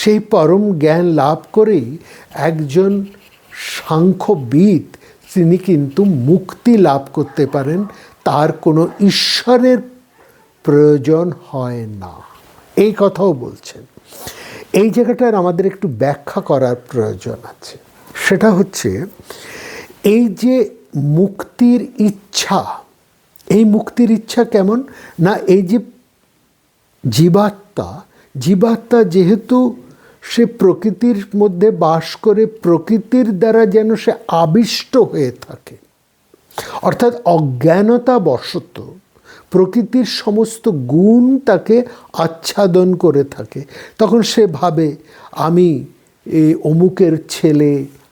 সেই পরম জ্ঞান লাভ করেই একজন সাংখ্যবিদ তিনি কিন্তু মুক্তি লাভ করতে পারেন, তার কোনো ঈশ্বরের প্রয়োজন হয় না, এই কথাও বলছেন। এই জায়গাটার আমাদের একটু ব্যাখ্যা করার প্রয়োজন আছে। সেটা হচ্ছে এই যে মুক্তির ইচ্ছা, এই মুক্তির ইচ্ছা কেমন না, এই যে জীবাত্মা যেহেতু সে প্রকৃতির মধ্যে বাস করে, প্রকৃতির দ্বারা যেন সে আবিষ্ট হয়ে থাকে, অর্থাৎ অজ্ঞানতাবশত প্রকৃতির সমস্ত গুণ তাকে আচ্ছাদন করে থাকে। তখন সে ভাবে আমি এই অমুকের ছেলে,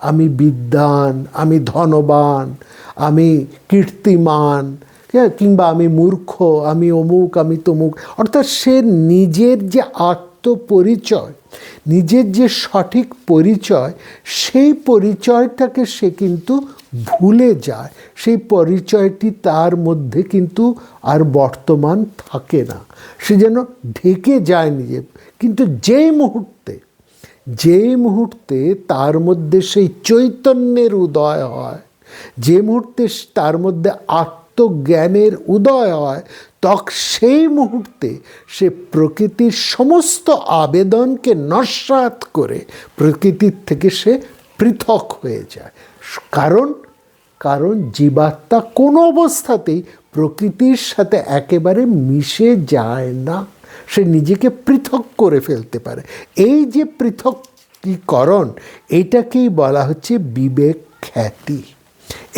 আমি বিদ্বান, আমি ধনবান, আমি কীর্তিমান, কিংবা আমি মূর্খ, আমি অমুক, আমি তমুক। অর্থাৎ সে নিজের যে আত্মপরিচয়, নিজের যে সঠিক পরিচয়, সেই পরিচয়টাকে সে কিন্তু ভুলে যায়। সেই পরিচয়টি তার মধ্যে কিন্তু আর বর্তমান থাকে না, সে যেন ঢেকে যায় নিজে। কিন্তু যেই মুহূর্তে তার মধ্যে সেই চৈতন্যের উদয় হয়, যে মুহূর্তে তার মধ্যে আত্মজ্ঞানের উদয় হয়, সেই মুহূর্তে সে প্রকৃতির সমস্ত আবেদনকে নস্যাৎ করে প্রকৃতির থেকে সে পৃথক হয়ে যায়। কারণ জীবাত্মা কোনো অবস্থাতেই প্রকৃতির সাথে একেবারে মিশে যায় না, সে নিজেকে পৃথক করে ফেলতে পারে। এই যে পৃথকীকরণ, এইটাকেই বলা হচ্ছে বিবেক খ্যাতি।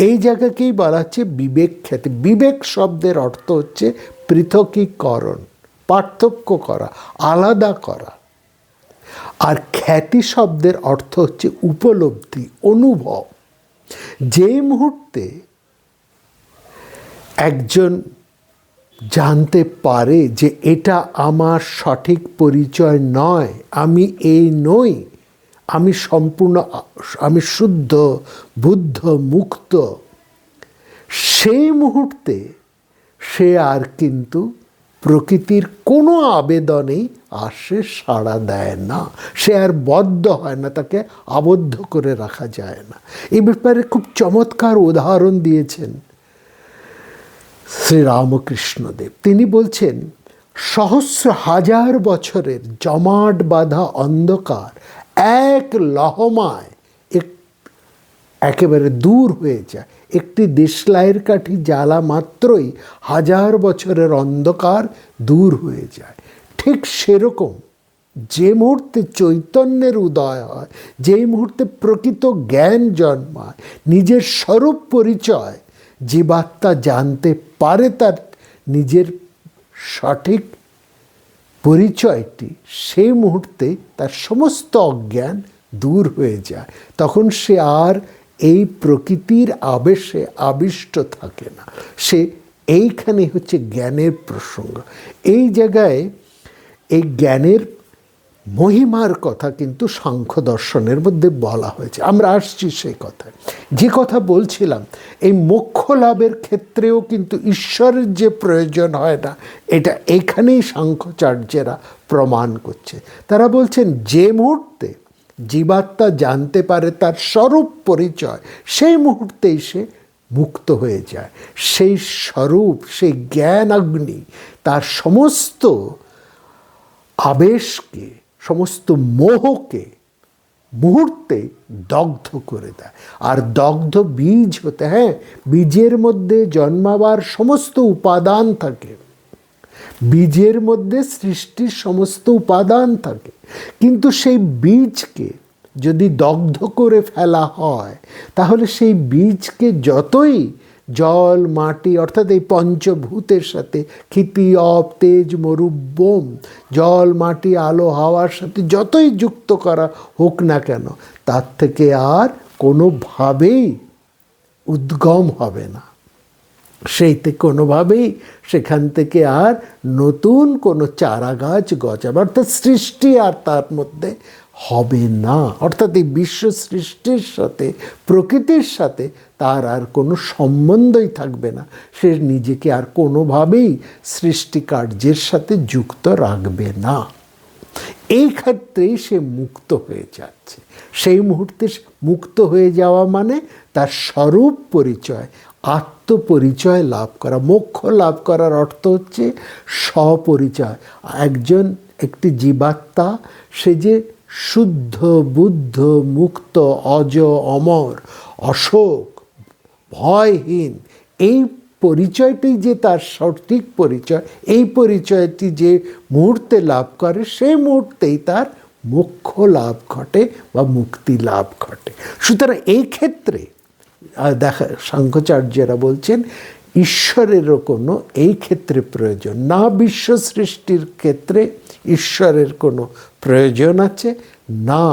এই জায়গাকেই বলা হচ্ছে বিবেক খ্যাতি। বিবেক শব্দের অর্থ হচ্ছে পৃথকীকরণ, পার্থক্য করা, আলাদা করা। আর খ্যাতি শব্দের অর্থ হচ্ছে উপলব্ধি, অনুভব। যে মুহূর্তে একজন জানতে পারে যে এটা আমার সঠিক পরিচয় নয়, আমি এই নই, আমি শুদ্ধ, বুদ্ধ, মুক্ত, সেই মুহূর্তে সে আর কিন্তু প্রকৃতির কোনো আবেদনেই সে সাড়া দেয় না, সে আর বদ্ধ হয় না, তাকে আবদ্ধ করে রাখা যায় না। এই ব্যাপারে খুব চমৎকার উদাহরণ দিয়েছেন শ্রীরামকৃষ্ণদেব। তিনি বলছেন সহস্র হাজার বছরের জমাট বাঁধা অন্ধকার এক লহমায় একেবারে দূর হয়ে যায়। একটি দেশলাইয়ের কাঠি জ্বালা মাত্রই 1000 বছরের অন্ধকার দূর হয়ে যায়। ঠিক সেরকম যে মুহূর্তে চৈতন্যের উদয় হয়, যেই মুহূর্তে প্রকৃত জ্ঞান জন্মায়, নিজের স্বরূপ পরিচয় জীবাত্মা জানতে পারে, তার নিজের সঠিক পরিচয়টি, সেই মুহূর্তে তার সমস্ত অজ্ঞান দূর হয়ে যায়। তখন সে আর এই প্রকৃতির আবেশে আবিষ্ট থাকে না। সে এইখানে হচ্ছে জ্ঞানের প্রসঙ্গ। এই জায়গায় এই জ্ঞানের মহিমার কথা কিন্তু সাংখ্য দর্শনের মধ্যে বলা হয়েছে। আমরা আসছি সেই কথায়। যে কথা বলছিলাম, এই মোক্ষ লাভের ক্ষেত্রেও কিন্তু ঈশ্বরের যে প্রয়োজন হয় না, এটা এখানেই সাংখ্যচার্যেরা প্রমাণ করছে। তারা বলছেন যে মুহূর্তে জীবাত্মা জানতে পারে তার স্বরূপ পরিচয়, সেই মুহূর্তেই সে মুক্ত হয়ে যায়। সেই স্বরূপ, সেই জ্ঞান অগ্নি তার সমস্ত আবেশকে, সমস্ত মোহকে মুহূর্তে দগ্ধ করে দেয়। আর দগ্ধ বীজ হতে, হ্যাঁ, বীজের মধ্যে জন্মাবার সমস্ত উপাদান থাকে, বীজের মধ্যে সৃষ্টির সমস্ত উপাদান থাকে, কিন্তু সেই বীজকে যদি দগ্ধ করে ফেলা হয়, তাহলে সেই বীজকে যতই জল, মাটি, অর্থাৎ এই পঞ্চভূতের সাথে, ক্ষিতি, অপ, তেজ, মরু, বোম, জল, মাটি, আলো, হাওয়ার সাথে যতই যুক্ত করা হোক না কেন, তার থেকে আর কোনোভাবেই উদ্গম হবে না। সেইতে কোনোভাবেই সেখান থেকে আর নতুন কোনো চারা গাছ গজাবে, অর্থাৎ সৃষ্টি আর তার মধ্যে হবে না। অর্থাৎ এই বিশ্ব সৃষ্টির সাথে, প্রকৃতির সাথে তার আর কোনো সম্বন্ধই থাকবে না। সে নিজেকে আর কোনোভাবেই সৃষ্টি কার্যের সাথে যুক্ত রাখবে না। এই ক্ষেত্রেই সে মুক্ত হয়ে যাচ্ছে। সেই মুহূর্তে মুক্ত হয়ে যাওয়া মানে তার স্বরূপ পরিচয়, আত্মপরিচয় লাভ করা। মোক্ষ লাভ করার অর্থ হচ্ছে স্বপরিচয়। একটি জীবাত্মা, সে যে শুদ্ধ, বুদ্ধ, মুক্ত, অজ, অমর, অশোক, ভয়হীন, এই পরিচয়টি যে তার সঠিক পরিচয়, এই পরিচয়টি যে মুহূর্তে লাভ করে, সেই মুহূর্তেই তার মোক্ষ লাভ ঘটে বা মুক্তি লাভ ঘটে। সুতরাং এই ক্ষেত্রে সাংখ্যচার্যরা বলছেন ঈশ্বরেরও কোনো এই ক্ষেত্রে প্রয়োজন না। বিশ্ব সৃষ্টির ক্ষেত্রে ঈশ্বরের কোনো প্রয়োজন আছে না,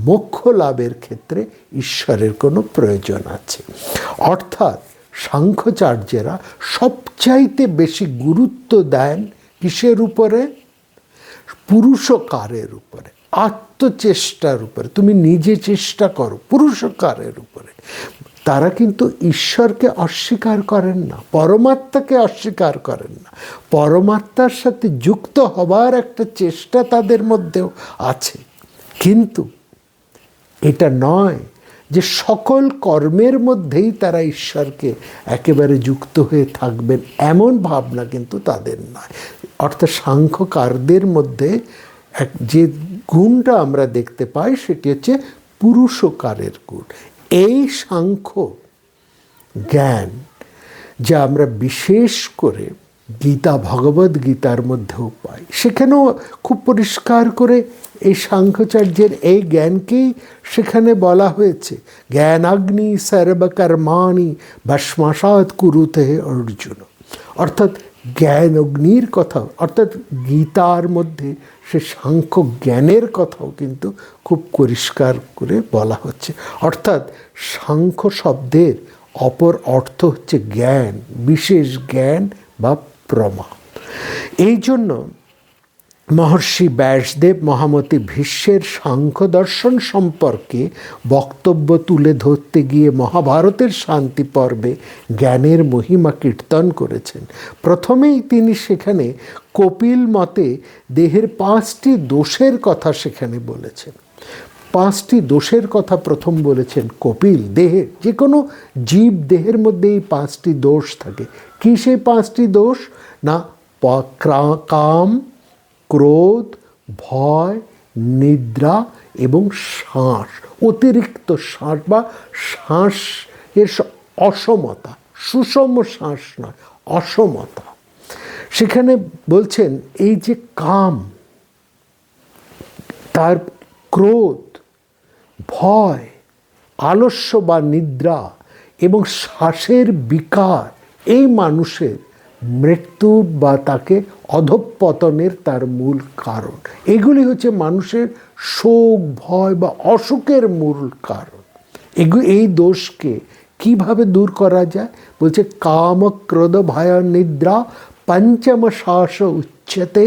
মোক্ষ লাভের ক্ষেত্রে ঈশ্বরের কোনো প্রয়োজন আছে। অর্থাৎ সাংখ্যচার্যেরা সবচাইতে বেশি গুরুত্ব দেন কিসের উপরে? পুরুষকারের উপরে, আত্মচেষ্টার উপরে। তুমি নিজে চেষ্টা করো, পুরুষকারের উপরে। তারা কিন্তু ঈশ্বরকে অস্বীকার করেন না, পরমাত্মাকে অস্বীকার করেন না। পরমাত্মার সাথে যুক্ত হবার একটা চেষ্টা তাদের মধ্যেও আছে, কিন্তু এটা নয় যে সকল কর্মের মধ্যেই তারা ঈশ্বরকে একেবারে যুক্ত হয়ে থাকবেন, এমন ভাবনা কিন্তু তাদের নয়। অর্থাৎ সাংখ্যকারদের মধ্যে যে গুণটা আমরা দেখতে পাই, সেটি হচ্ছে পুরুষকারের গুণ। এই সাংখ্য জ্ঞান যা আমরা বিশেষ করে গীতা, ভগবদ গীতার মধ্যেও পাই, সেখানেও খুব পরিষ্কার করে এই সাংখ্যচার্যের এই জ্ঞানকেই সেখানে বলা হয়েছে। জ্ঞানাগ্নি সর্বকর্মাণি ভস্মাসাৎ কুরুতে অর্জুন। অর্থাৎ জ্ঞান অগ্নির কথাও, অর্থাৎ গীতার মধ্যে সে সাংখ্য জ্ঞানের কথাও কিন্তু খুব পরিষ্কার করে বলা হচ্ছে। অর্থাৎ সাংখ্য শব্দের অপর অর্থ হচ্ছে জ্ঞান, বিশেষ জ্ঞান বা প্রমা। এই জন্য মহর্ষি ব্যাসদেব মহামতি ভীষ্মের সাংখ্য দর্শন সম্পর্কে বক্তব্য তুলে ধরতে গিয়ে মহাভারতের শান্তি পর্বে জ্ঞানের মহিমা কীর্তন করেছেন। প্রথমেই তিনি সেখানে কপিল মতে দেহের 5টি দোষের কথা সেখানে বলেছেন। 5টি দোষের কথা প্রথম বলেছেন কপিল। দেহের যে কোনো জীব দেহের মধ্যে এই 5টি দোষ থাকে। কী সেই 5টি দোষ? না, কাম, ক্রোধ, ভয়, নিদ্রা এবং শ্বাস, অতিরিক্ত শ্বাস বা শ্বাস এর অসমতা, সুষম শ্বাস নয়, অসমতা। সেখানে বলছেন এই যে কাম, তার ক্রোধ, ভয়, আলস্য বা নিদ্রা এবং শ্বাসের বিকার, এই মানুষের মৃত্যুর বা তাকে অধঃপতনের তার মূল কারণ। এগুলি হচ্ছে মানুষের শোক, ভয় বা অসুখের মূল কারণ। এই দোষকে কিভাবে দূর করা যায়? বলছে কাম, ক্রোধ, ভয়, নিদ্রা পঞ্চম শ্বাস উচ্যতে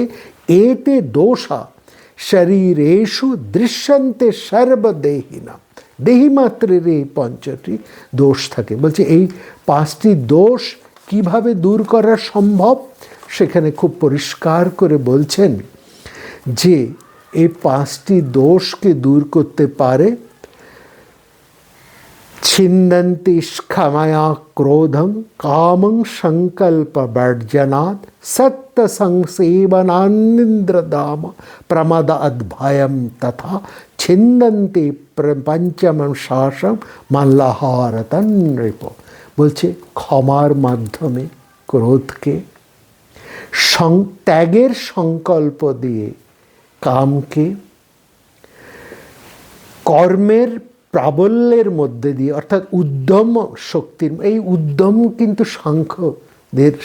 এতে দোষা শরীরেষু দৃশ্যন্তে সর্বদেহিনা। দেহি মাত্রের এই পঞ্চটি দোষ থাকে। বলছে এই 5টি দোষ কিভাবে দূর করা সম্ভব? সেখানে খুব পরিষ্কার করে বলছেন যে এই 5টি দোষকে দূর করতে পারে ছিন্দন্তি ক্ষময়া ক্রোধং কামং সংকল্প বর্জনাৎ সত্য সংসেবনানিন্দ্রদাম প্রমদ অদ্ভয়ম তথা ছিন্দন্তি পঞ্চমম শ্বাসম মল্লহারতন নৃপ। বলছে ক্ষমার মাধ্যমে ক্রোধকে, ত্যাগের সংকল্প দিয়ে কামকে, কর্মের প্রাবল্যের মধ্যে দিয়ে অর্থাৎ উদ্যম শক্তির, এই উদ্যম কিন্তু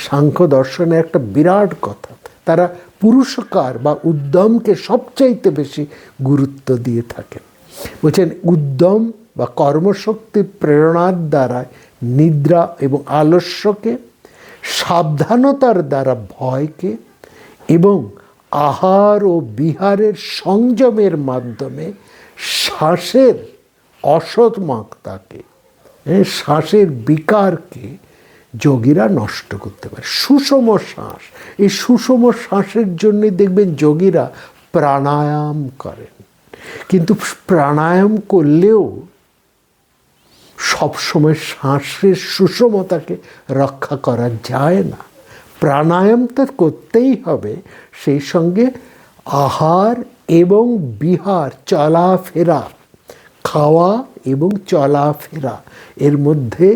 সাংখ্য দর্শনের একটা বিরাট কথা। তারা পুরুষকার বা উদ্যমকে সবচাইতে বেশি গুরুত্ব দিয়ে থাকেন। বলছেন উদ্যম বা কর্মশক্তির প্রেরণার দ্বারা নিদ্রা এবং আলস্যকে, সাবধানতার দ্বারা ভয়কে এবং আহার ও বিহারের সংযমের মাধ্যমে শ্বাসের অসৎমাকতাকে, শ্বাসের বিকারকে যোগীরা নষ্ট করতে পারে। সুষম শ্বাস, এই সুষম শ্বাসের জন্য দেখবেন যোগীরা প্রাণায়াম করেন, কিন্তু প্রাণায়াম করলেও সবসময় শ্বাসের সুষমতাকে রক্ষা করা যায় না। প্রাণায়াম তো করতেই হবে, সেই সঙ্গে আহার এবং বিহার, চলাফেরা, খাওয়া এবং চলাফেরা, এর মধ্যে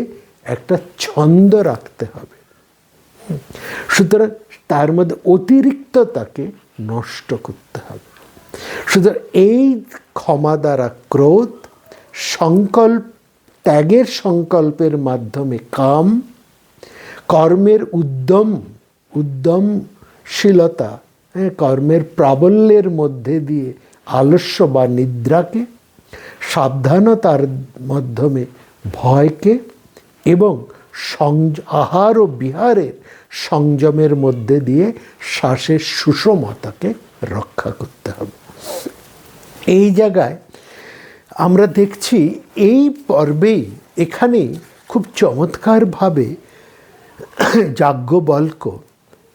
একটা ছন্দ রাখতে হবে। সুতরাং তার মধ্যে অতিরিক্ততাকে নষ্ট করতে হবে। সুতরাং এই ক্ষমা দ্বারা ক্রোধ, ত্যাগের সংকল্পের মাধ্যমে কাম, কর্মের উদ্যমশীলতা, কর্মের প্রাবল্যের মধ্যে দিয়ে আলস্য বা নিদ্রাকে, সাবধানতার মাধ্যমে ভয়কে এবং আহার ও বিহারের সংযমের মধ্যে দিয়ে শ্বাসের সুষমতাকে রক্ষা করতে হবে। এই জায়গায় আমরা দেখছি এই পর্বেই এখানে খুব চমৎকারভাবে যাজ্ঞবল্ক্য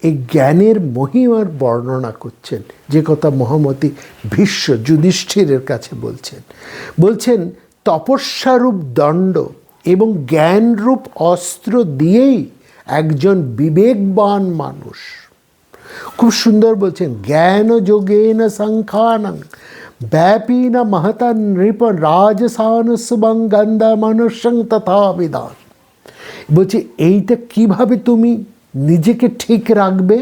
এই জ্ঞানের মহিমার বর্ণনা করছেন, যে কথা মহামতি ভীষ্ম যুধিষ্ঠিরের কাছে বলছেন তপস্যারূপ দণ্ড এবং জ্ঞানরূপ অস্ত্র দিয়েই একজন বিবেকবান মানুষ, খুব সুন্দর বলছেন, জ্ঞান যোগেন সংখ্যানং ব্যাপীন মহতা নৃপ রাজসান শুভং গন্ধ মনুষ্যং তথা বিধান। বলছে এইটা কিভাবে তুমি নিজেকে ঠিক রাখবে?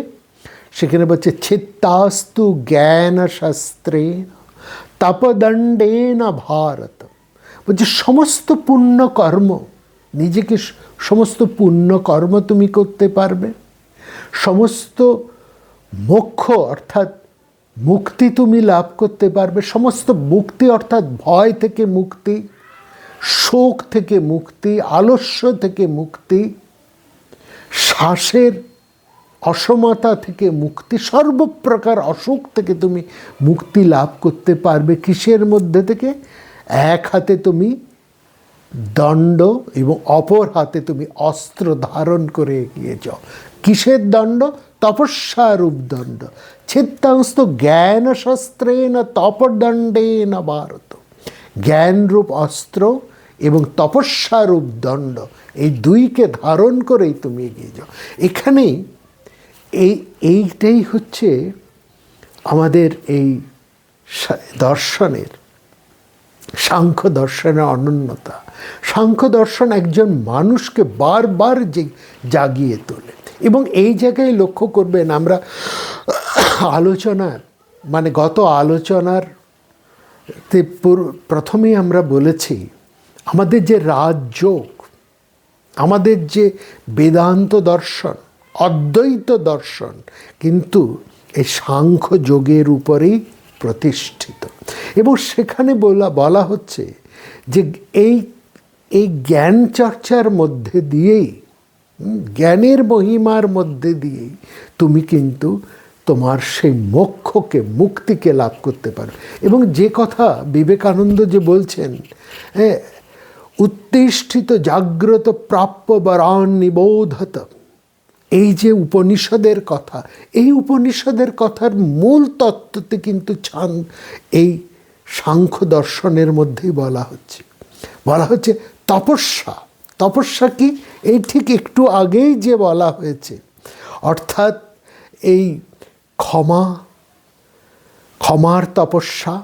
সেখানে বলছে চিত্তাস্তু জ্ঞান শাস্ত্রেণ তপদণ্ডেন ভারত। বলছে সমস্ত পুণ্য কর্ম, নিজেকে সমস্ত পুণ্য কর্ম তুমি করতে পারবে, সমস্ত মোক্ষ অর্থাৎ মুক্তি তুমি লাভ করতে পারবে, সমস্ত মুক্তি অর্থাৎ ভয় থেকে মুক্তি, শোক থেকে মুক্তি, আলস্য থেকে মুক্তি, শ্বাসের অসমতা থেকে মুক্তি, সর্বপ্রকার অসুখ থেকে তুমি মুক্তি লাভ করতে পারবে। কিসের মধ্যে থেকে? এক হাতে তুমি দণ্ড এবং অপর হাতে তুমি অস্ত্র ধারণ করে এগিয়ে যাও। কিসের দণ্ড? তপস্যারূপ দণ্ড। চিত্তাংস্ত জ্ঞান শস্ত্রেণ তপদণ্ডেন ভারত। জ্ঞানরূপ অস্ত্র এবং তপস্যারূপ দণ্ড, এই দুইকে ধারণ করেই তুমি এগিয়ে যাও। এখানে এইটাই হচ্ছে আমাদের এই দর্শনের, সাংখ্য দর্শনের অনন্যতা। সাংখ্য দর্শন একজন মানুষকে বারবার জাগিয়ে তোলে। এবং এই জায়গায় লক্ষ্য করবেন, আমরা আলোচনার মানে গত আলোচনার প্রথমেই আমরা বলেছি আমাদের যে রাজযোগ, আমাদের যে বেদান্ত দর্শন, অদ্বৈত দর্শন কিন্তু এই সাংখ্য যোগের উপরেই প্রতিষ্ঠিত। এবং সেখানে বলা হচ্ছে যে এই জ্ঞান চর্চার মধ্যে দিয়েই, জ্ঞানের মহিমার মধ্যে দিয়েই তুমি কিন্তু তোমার সেই মোক্ষকে, মুক্তিকে লাভ করতে পারো। এবং যে কথা বিবেকানন্দ যে বলছেন, উত্তিষ্ঠিত জাগ্রত প্রাপ্য বরান নিবোধত, এই যে উপনিষদের কথা, এই উপনিষদের কথার মূল তত্ত্বতে কিন্তু এই সাংখ্য দর্শনের মধ্যেই বলা হচ্ছে তপস্যা। তপস্যা কি? এই ঠিক একটু আগেই যে বলা হয়েছে, অর্থাৎ এই ক্ষমার তপস্যা,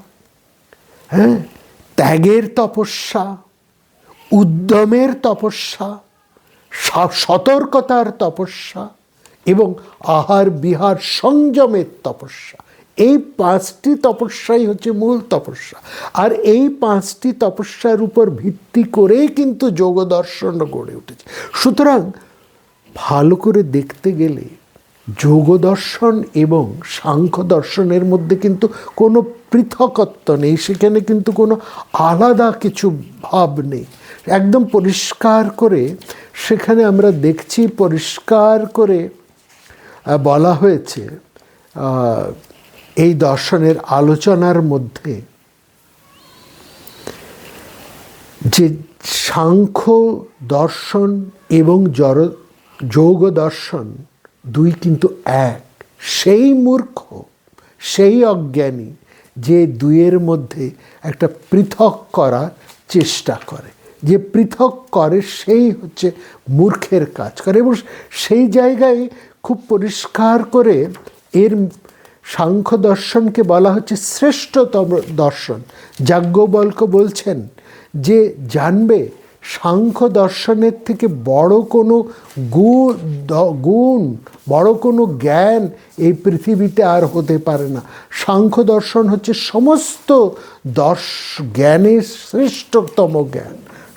ত্যাগের তপস্যা, উদ্যমের তপস্যা, সতর্কতার তপস্যা এবং আহার বিহার সংযমের তপস্যা। এই 5টি তপস্যাই হচ্ছে মূল তপস্যা। আর এই 5টি তপস্যার উপর ভিত্তি করেই কিন্তু যোগ দর্শন গড়ে উঠেছে। সুতরাং ভালো করে দেখতে গেলে যোগ দর্শন এবং সাংখ্য দর্শনের মধ্যে কিন্তু কোনো পৃথকত্ব নেই, সেখানে কিন্তু কোনো আলাদা কিছু ভাব নেই। একদম পরিষ্কার করে সেখানে আমরা দেখছি, পরিষ্কার করে বলা হয়েছে এই দর্শনের আলোচনার মধ্যে যে সাংখ্য দর্শন এবং যোগ দর্শন দুই কিন্তু এক। সেই মূর্খ, সেই অজ্ঞানী যে দুইয়ের মধ্যে একটা পৃথক করার চেষ্টা করে, যে পৃথক করে সেই হচ্ছে মূর্খের কাজ করে। এবং সেই জায়গায় খুব পরিষ্কার করে এর সাংখ্য দর্শনকে বলা হচ্ছে শ্রেষ্ঠতম দর্শন। যাজ্ঞবল্ক্য বলছেন যে জানবে সাংখ্য দর্শনের থেকে বড় কোনো গুণ, বড় কোনো জ্ঞান এই পৃথিবীতে আর হতে পারে না। সাংখ্য দর্শন হচ্ছে সমস্ত জ্ঞানের শ্রেষ্ঠতম জ্ঞান।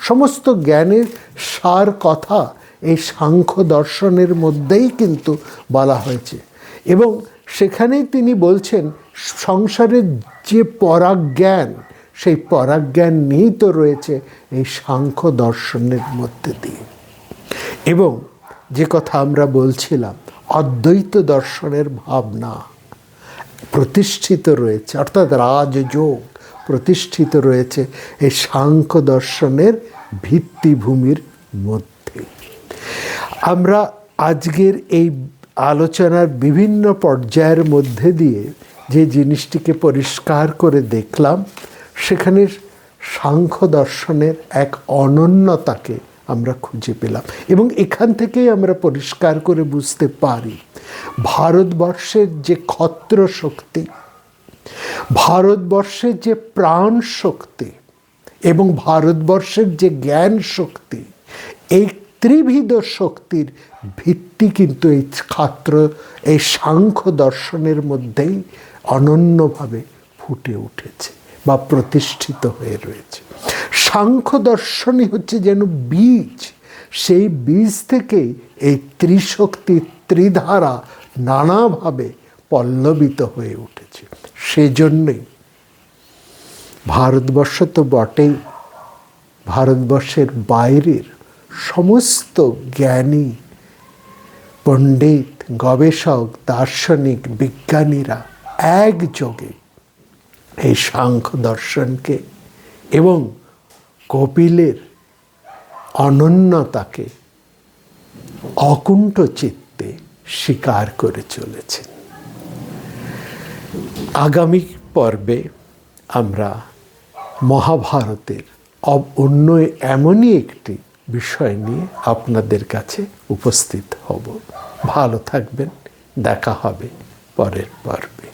সমস্ত জ্ঞানের সার কথা এই সাংখ্য দর্শনের মধ্যেই কিন্তু বলা হয়েছে। এবং সেখানেই তিনি বলছেন সংসারের যে পরাজ্ঞান, সেই পরাজ্ঞান নিহিত রয়েছে এই সাংখ্য দর্শনের মধ্যে দিয়ে। এবং যে কথা আমরা বলছিলাম, অদ্বৈত দর্শনের ভাবনা প্রতিষ্ঠিত রয়েছে, অর্থাৎ রাজযোগ প্রতিষ্ঠিত রয়েছে এই সাংখ্য দর্শনের ভিত্তিভূমির মধ্যে। আমরা আজকের এই আলোচনার বিভিন্ন পর্যায়ের মধ্যে দিয়ে যে জিনিসটিকে পরিষ্কার করে দেখলাম, সেখানে সাংখ্য দর্শনের এক অনন্যতাকে আমরা খুঁজে পেলাম। এবং এখান থেকেই আমরা পরিষ্কার করে বুঝতে পারি ভারতবর্ষের যে ক্ষত্র শক্তি, ভারতবর্ষের যে প্রাণ শক্তি এবং ভারতবর্ষের যে জ্ঞান শক্তি, এই ত্রিবিধ শক্তির ভিত্তি কিন্তু এই সাংখ্য দর্শনের মধ্যেই অনন্যভাবে ফুটে উঠেছে বা প্রতিষ্ঠিত হয়ে রয়েছে। সাংখ্য দর্শনই হচ্ছে যেন বীজ, সেই বীজ থেকেই এই ত্রিশক্তি, ত্রিধারা নানাভাবে পল্লবিত হয়ে উঠেছে। সেজন্যই ভারতবর্ষ তো বটেই, ভারতবর্ষের বাইরের সমস্ত জ্ঞানী, পণ্ডিত, গবেষক, দার্শনিক, বিজ্ঞানীরা একযোগে এই সাংখ্য দর্শনকে এবং কপিলের অনন্যতাকে অকুণ্ঠ চিত্তে স্বীকার করে চলেছেন। আগামী পর্বে আমরা মহাভারতের অন্য এমনই একটি বিষয় নিয়ে আপনাদের কাছে উপস্থিত হব। ভালো থাকবেন, দেখা হবে পরের পর্বে।